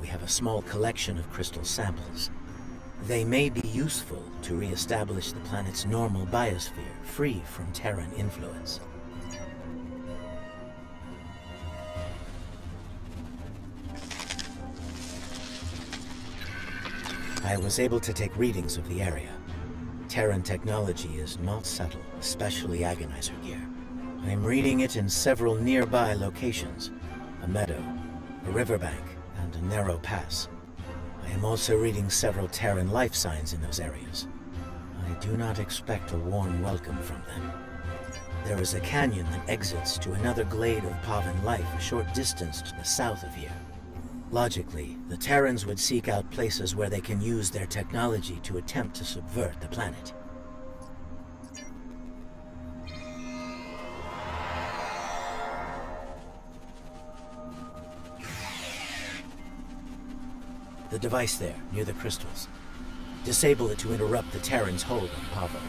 We have a small collection of crystal samples. They may be useful to re-establish the planet's normal biosphere, free from Terran influence. I was able to take readings of the area. Terran technology is not subtle, especially agonizer gear. I am reading it in several nearby locations. A meadow, a riverbank, and a narrow pass. I am also reading several Terran life signs in those areas. I do not expect a warm welcome from them. There is a canyon that exits to another glade of Pavan life a short distance to the south of here. Logically, the Terrans would seek out places where they can use their technology to attempt to subvert the planet. The device there, near the crystals. Disable it to interrupt the Terrans' hold on Pavo.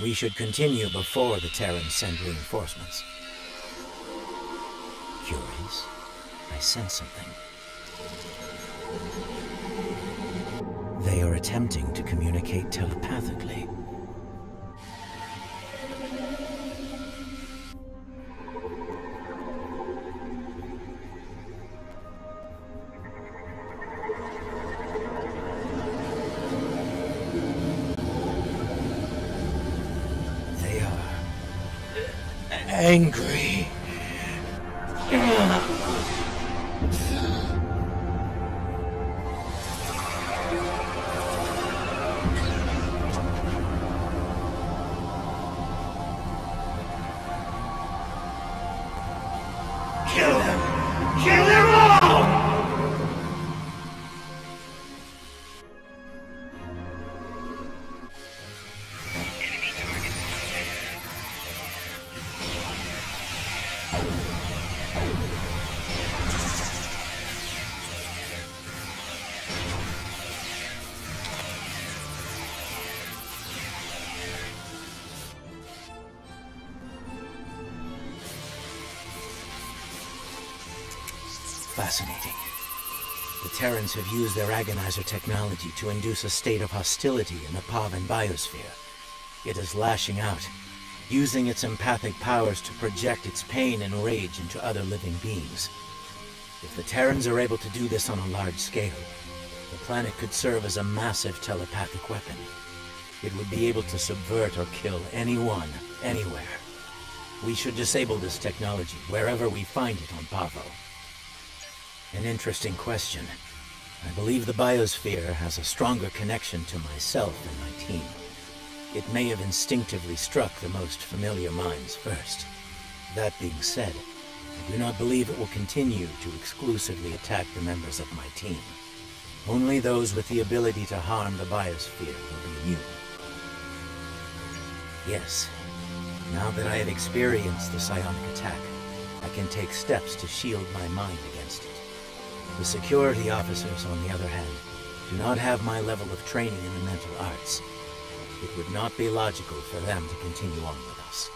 We should continue before the Terrans send reinforcements. Curious. I sense something. They are attempting to communicate telepathically. They are angry. Kill them! Kill them all! Fascinating. The Terrans have used their agonizer technology to induce a state of hostility in the Pavan biosphere. It is lashing out, using its empathic powers to project its pain and rage into other living beings. If the Terrans are able to do this on a large scale, the planet could serve as a massive telepathic weapon. It would be able to subvert or kill anyone, anywhere. We should disable this technology wherever we find it on Pavo. An interesting question. I believe the biosphere has a stronger connection to myself and my team. It may have instinctively struck the most familiar minds first. That being said, I do not believe it will continue to exclusively attack the members of my team. Only those with the ability to harm the biosphere will be immune. Yes, now that I have experienced the psionic attack, I can take steps to shield my mind against it. The security officers, on the other hand, do not have my level of training in the mental arts. It would not be logical for them to continue on with us.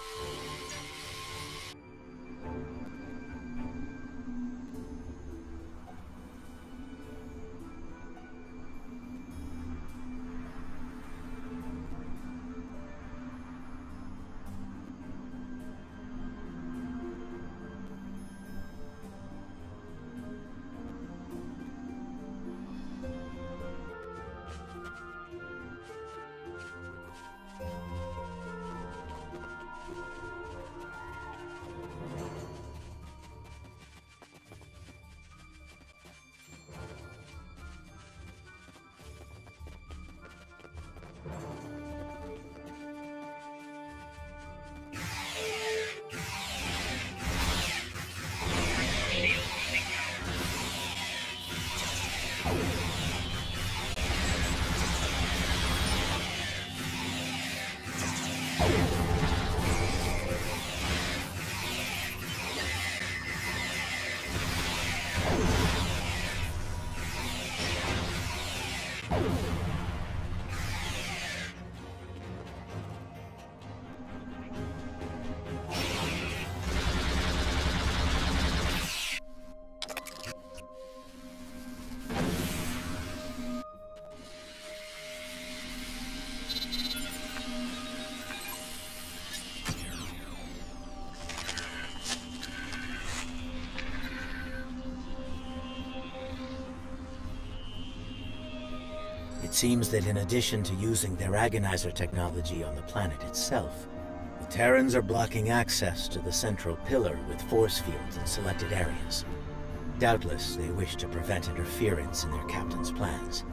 It seems that in addition to using their agonizer technology on the planet itself, the Terrans are blocking access to the central pillar with force fields in selected areas. Doubtless, they wish to prevent interference in their captain's plans.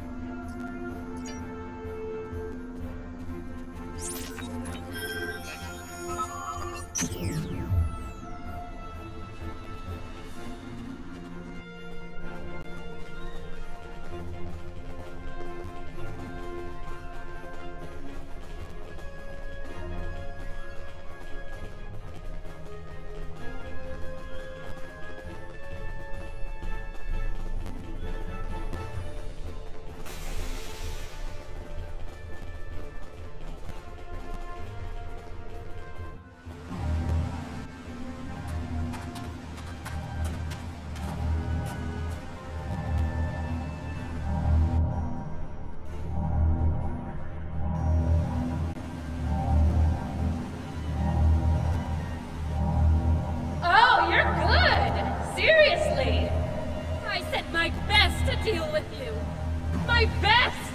my best!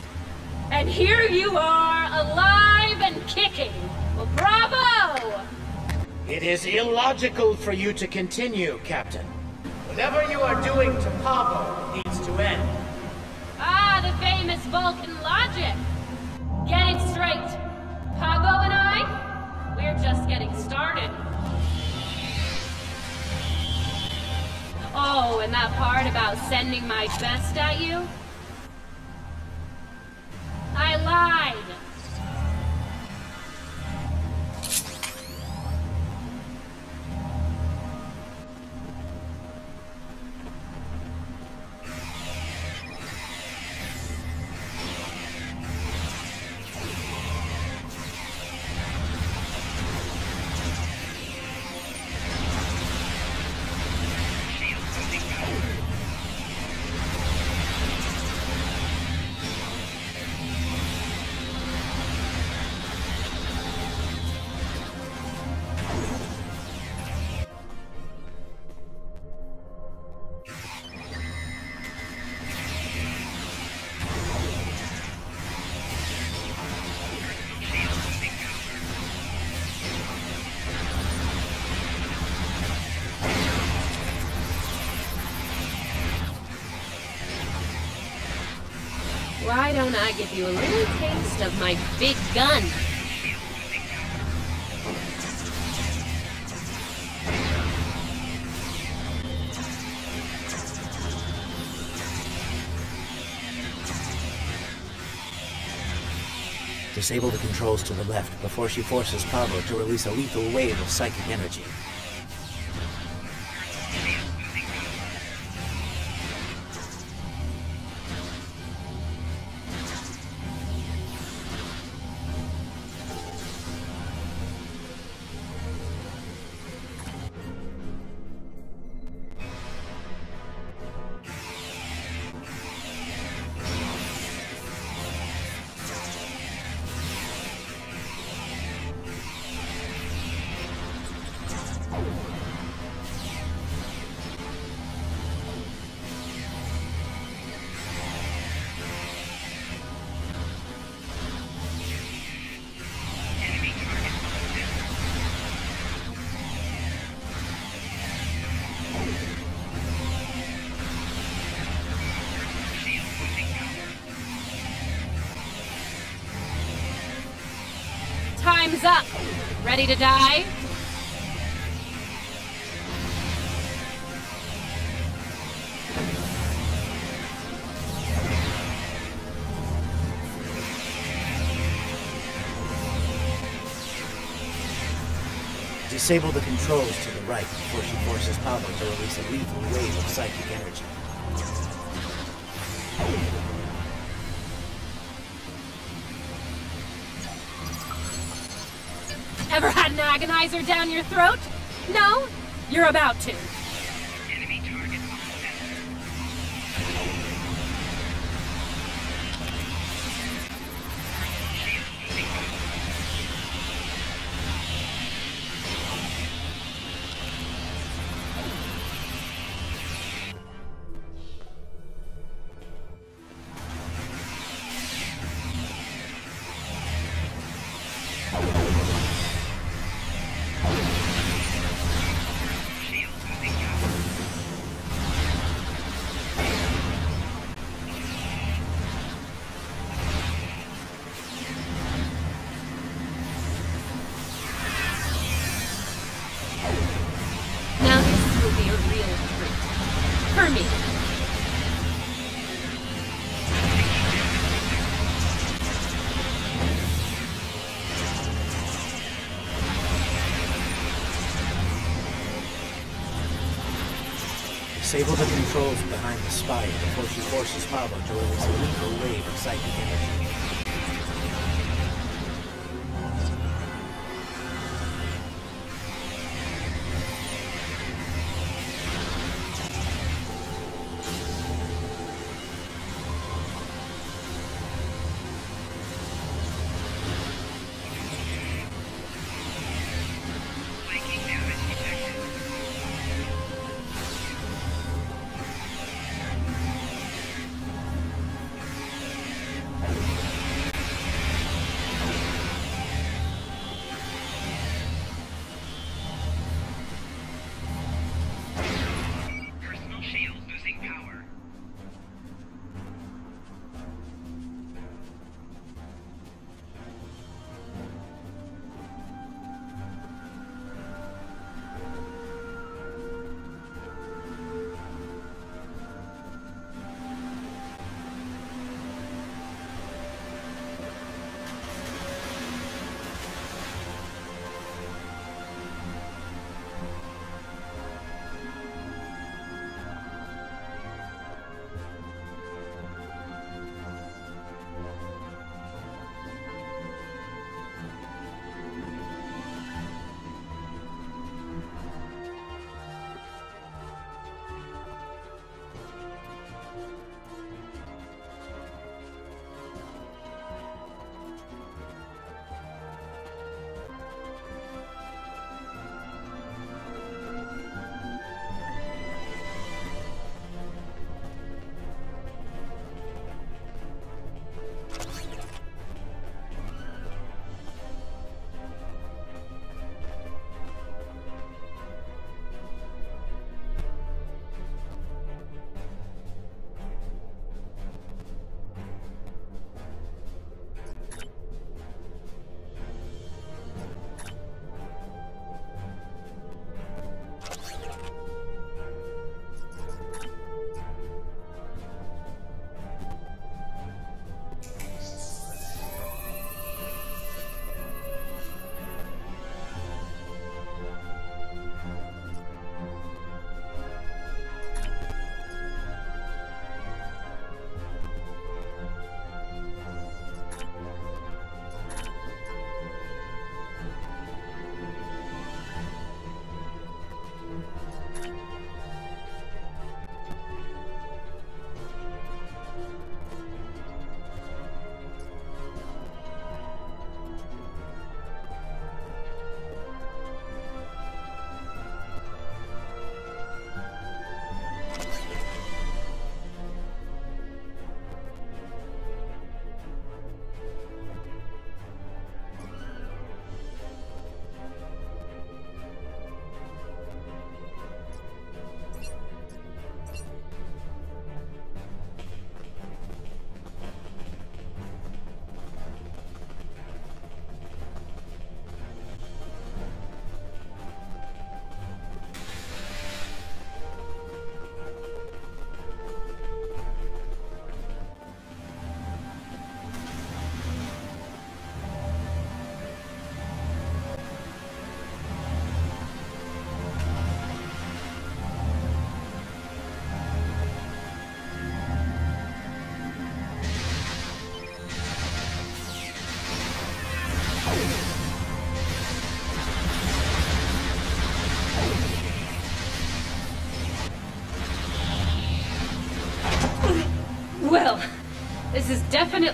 And here you are, alive and kicking. Well, bravo! It is illogical for you to continue, Captain. Whatever you are doing to Pavo needs to end. Ah, the famous Vulcan logic. Get it straight. Pavo and I, we're just getting started. Oh, and that part about sending my best at you? I lied. Why don't I give you a little taste of my big gun? Disable the controls to the left before she forces Pavo to release a lethal wave of psychic energy. Time's up. Ready to die? Disable the controls to the right before she forces Pavo to release a lethal wave of psychic energy. Ever had an agonizer down your throat? No? You're about to. Enemy target on Now this will be a real treat. For me. Disable the controls behind the spire before she forces Pavo to release a lethal wave of psychic energy.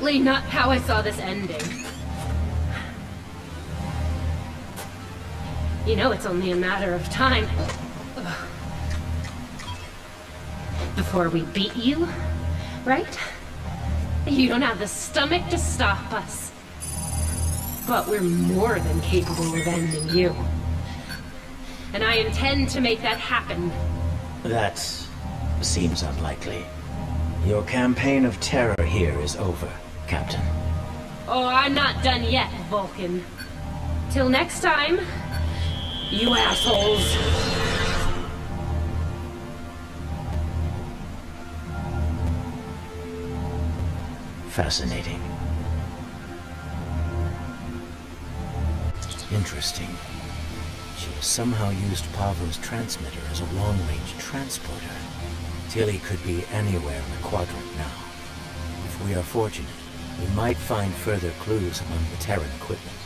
definitely not how I saw this ending. You know it's only a matter of time before we beat you, right? You don't have the stomach to stop us. But we're more than capable of ending you. And I intend to make that happen. That seems unlikely. Your campaign of terror here is over, Captain. Oh, I'm not done yet, Vulcan. Till next time, you assholes. Fascinating. Interesting. She has somehow used Pavo's transmitter as a long-range transporter. Tilly could be anywhere in the quadrant now. If we are fortunate, we might find further clues among the Terran equipment.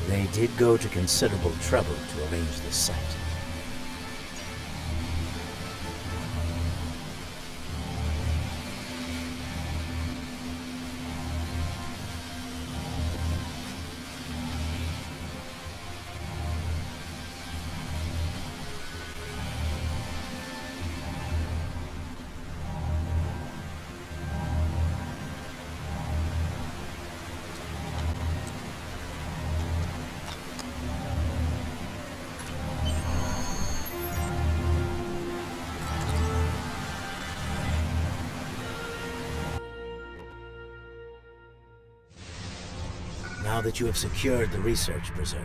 They did go to considerable trouble to arrange this site. Now that you have secured the research preserve,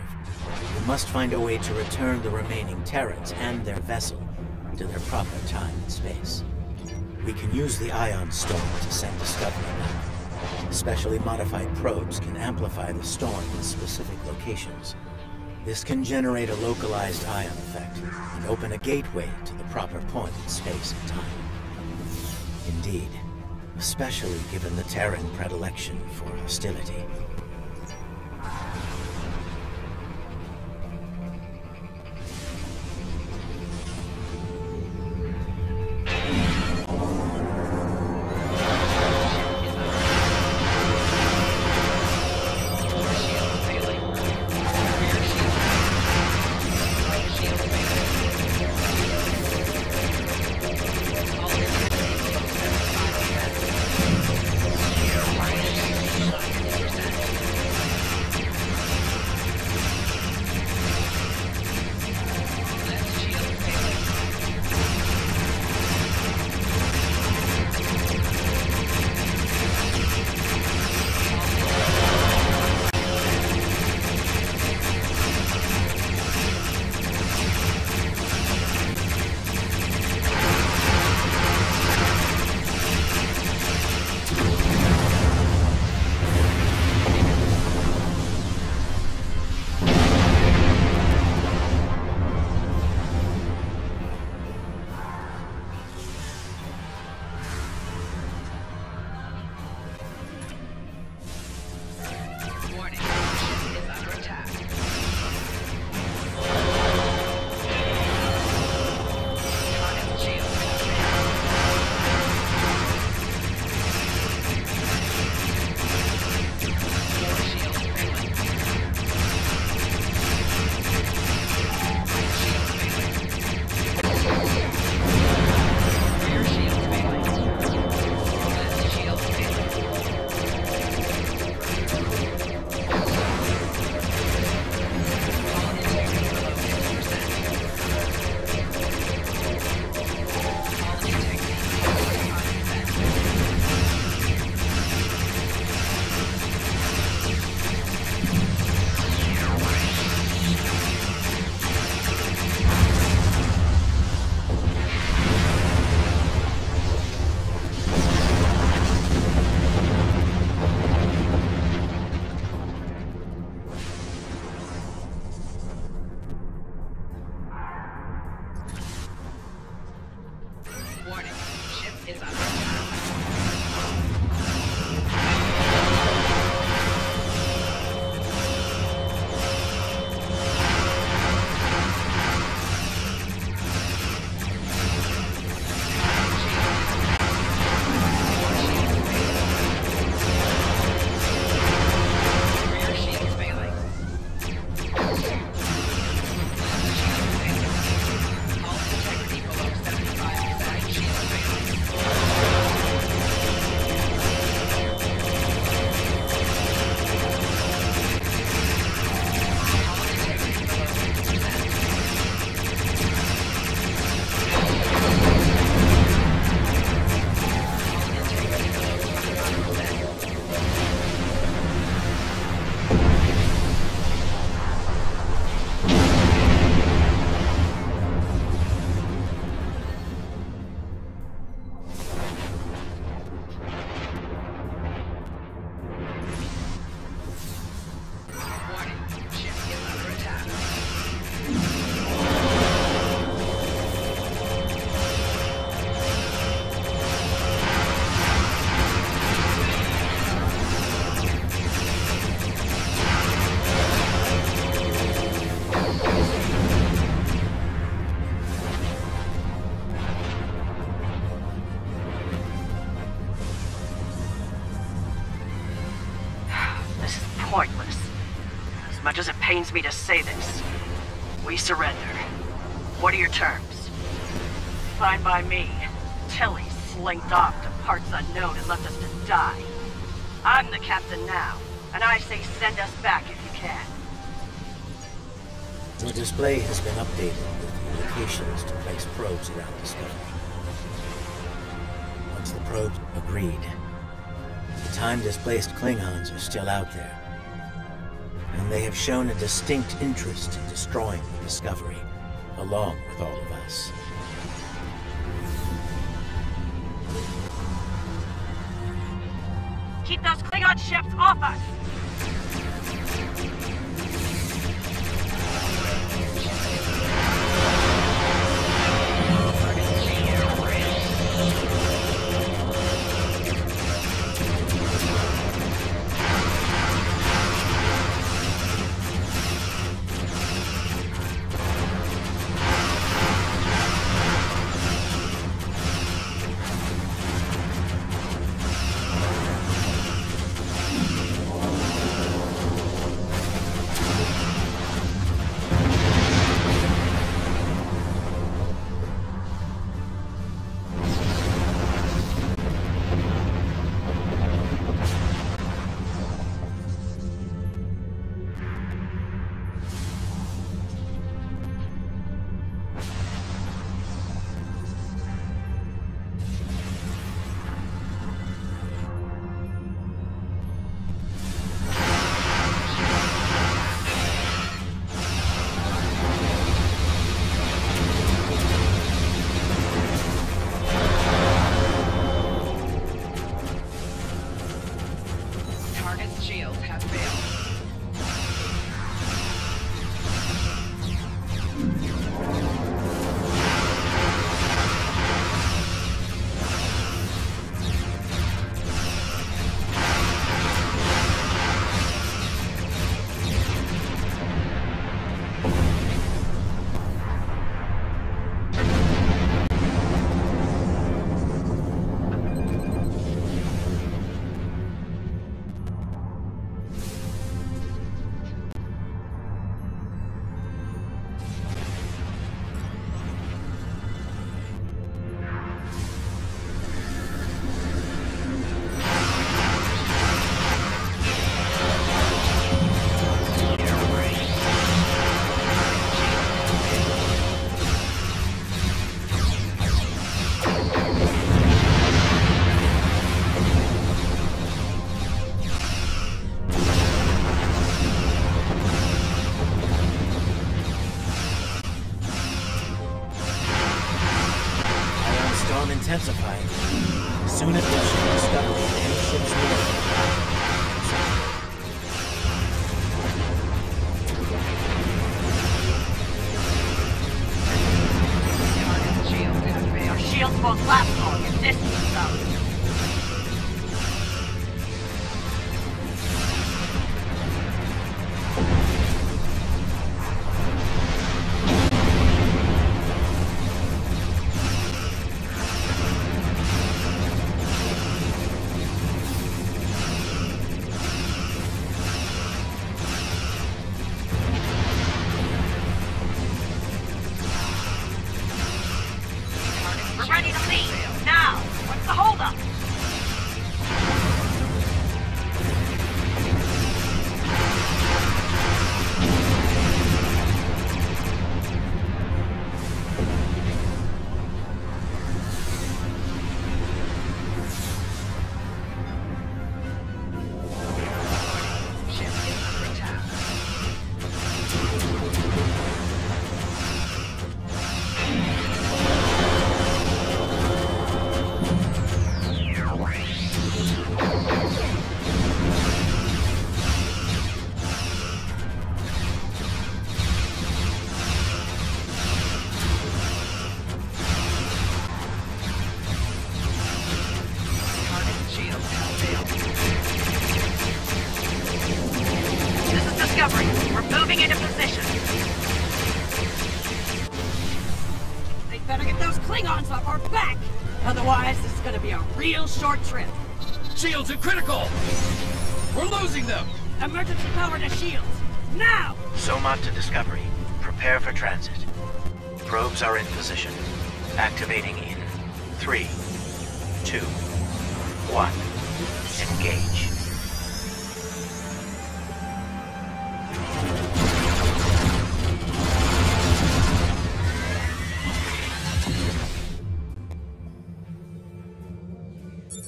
you must find a way to return the remaining Terrans and their vessel to their proper time and space. We can use the ion storm to send Discovery back. Specially modified probes can amplify the storm in specific locations. This can generate a localized ion effect and open a gateway to the proper point in space and time. Indeed, especially given the Terran predilection for hostility. pointless. As much as it pains me to say this, we surrender. What are your terms? Fine by me. Tilly slinked off to parts unknown and left us to die. I'm the captain now, and I say send us back if you can. The display has been updated with the locations to place probes around Discovery. Once the probes agreed, the time-displaced Klingons are still out there. And they have shown a distinct interest in destroying the Discovery, along with all of us. Keep those Klingon ships off us! Intensifying. Soon it will show Discovery and any ships with Our shields won't last long if this keeps up. We're moving into position. They better get those Klingons off our back. Otherwise, this is gonna be a real short trip. Shields are critical! We're losing them! Emergency power to shields! Now! Somat to Discovery. Prepare for transit. Probes are in position. Activating in 3, 2, 1. Engage.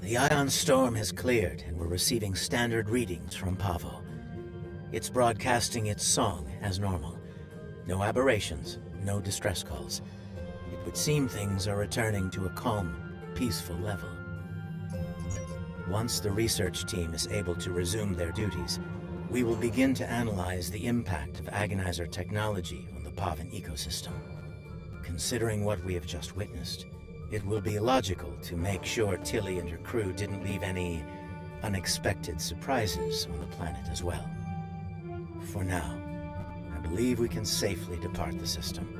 The ion storm has cleared, and we're receiving standard readings from Pavo. It's broadcasting its song as normal. No aberrations, no distress calls. It would seem things are returning to a calm, peaceful level. Once the research team is able to resume their duties, we will begin to analyze the impact of Agonizer technology on the Pavan ecosystem. Considering what we have just witnessed, it will be logical to make sure Tilly and her crew didn't leave any unexpected surprises on the planet as well. For now, I believe we can safely depart the system.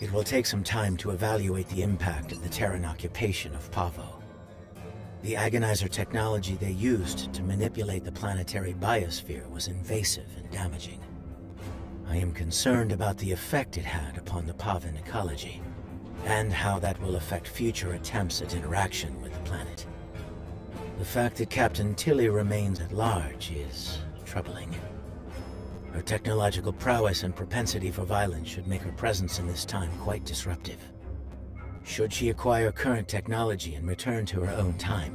It will take some time to evaluate the impact of the Terran occupation of Pavo. The Agonizer technology they used to manipulate the planetary biosphere was invasive and damaging. I am concerned about the effect it had upon the Pavan ecology, and how that will affect future attempts at interaction with the planet. The fact that Captain Tilly remains at large is troubling. Her technological prowess and propensity for violence should make her presence in this time quite disruptive. Should she acquire current technology and return to her own time,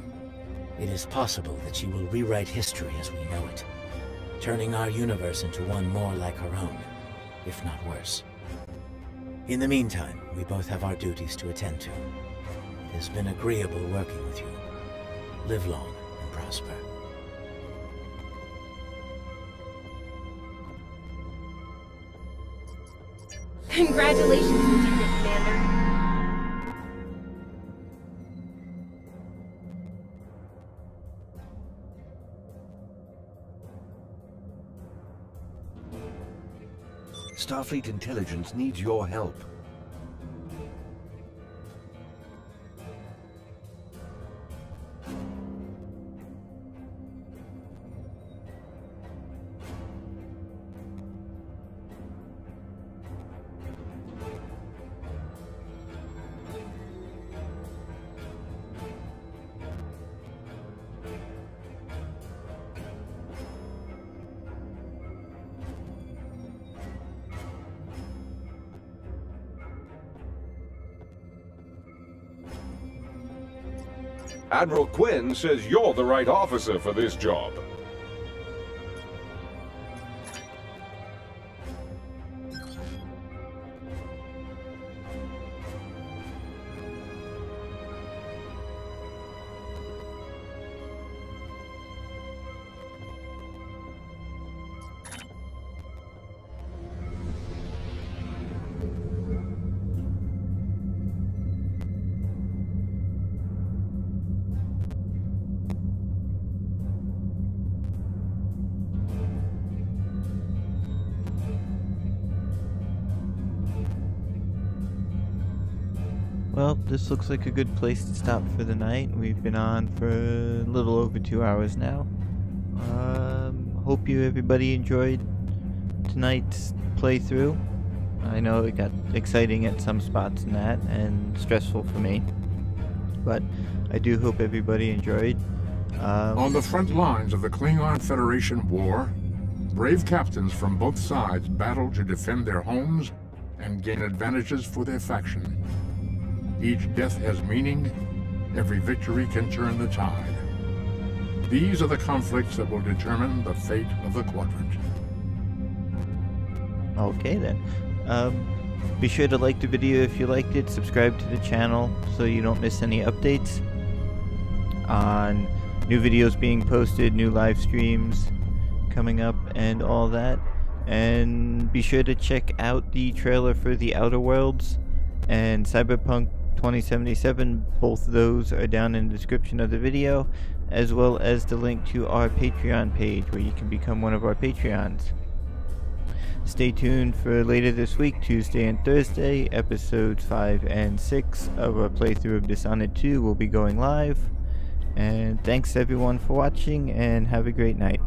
it is possible that she will rewrite history as we know it, turning our universe into one more like her own, if not worse. In the meantime, we both have our duties to attend to. It has been agreeable working with you. Live long and prosper. Congratulations, Lieutenant Commander. Starfleet Intelligence needs your help. Admiral Quinn says you're the right officer for this job. Well, this looks like a good place to stop for the night. We've been on for a little over 2 hours now. Hope everybody enjoyed tonight's playthrough. I know it got exciting at some spots in that, and stressful for me. But I do hope everybody enjoyed. On the front lines of the Klingon Federation war, brave captains from both sides battle to defend their homes and gain advantages for their faction. Each death has meaning, every victory can turn the tide. These are the conflicts that will determine the fate of the Quadrant. Okay then. Be sure to like the video if you liked it, subscribe to the channel so you don't miss any updates on new videos being posted, new live streams coming up and all that. And be sure to check out the trailer for The Outer Worlds and Cyberpunk 2077. Both of those are down in the description of the video, as well as the link to our Patreon page where you can become one of our Patreons. Stay tuned for later this week, Tuesday and Thursday, episodes 5 and 6 of our playthrough of Dishonored 2 will be going live. And thanks everyone for watching, and have a great night.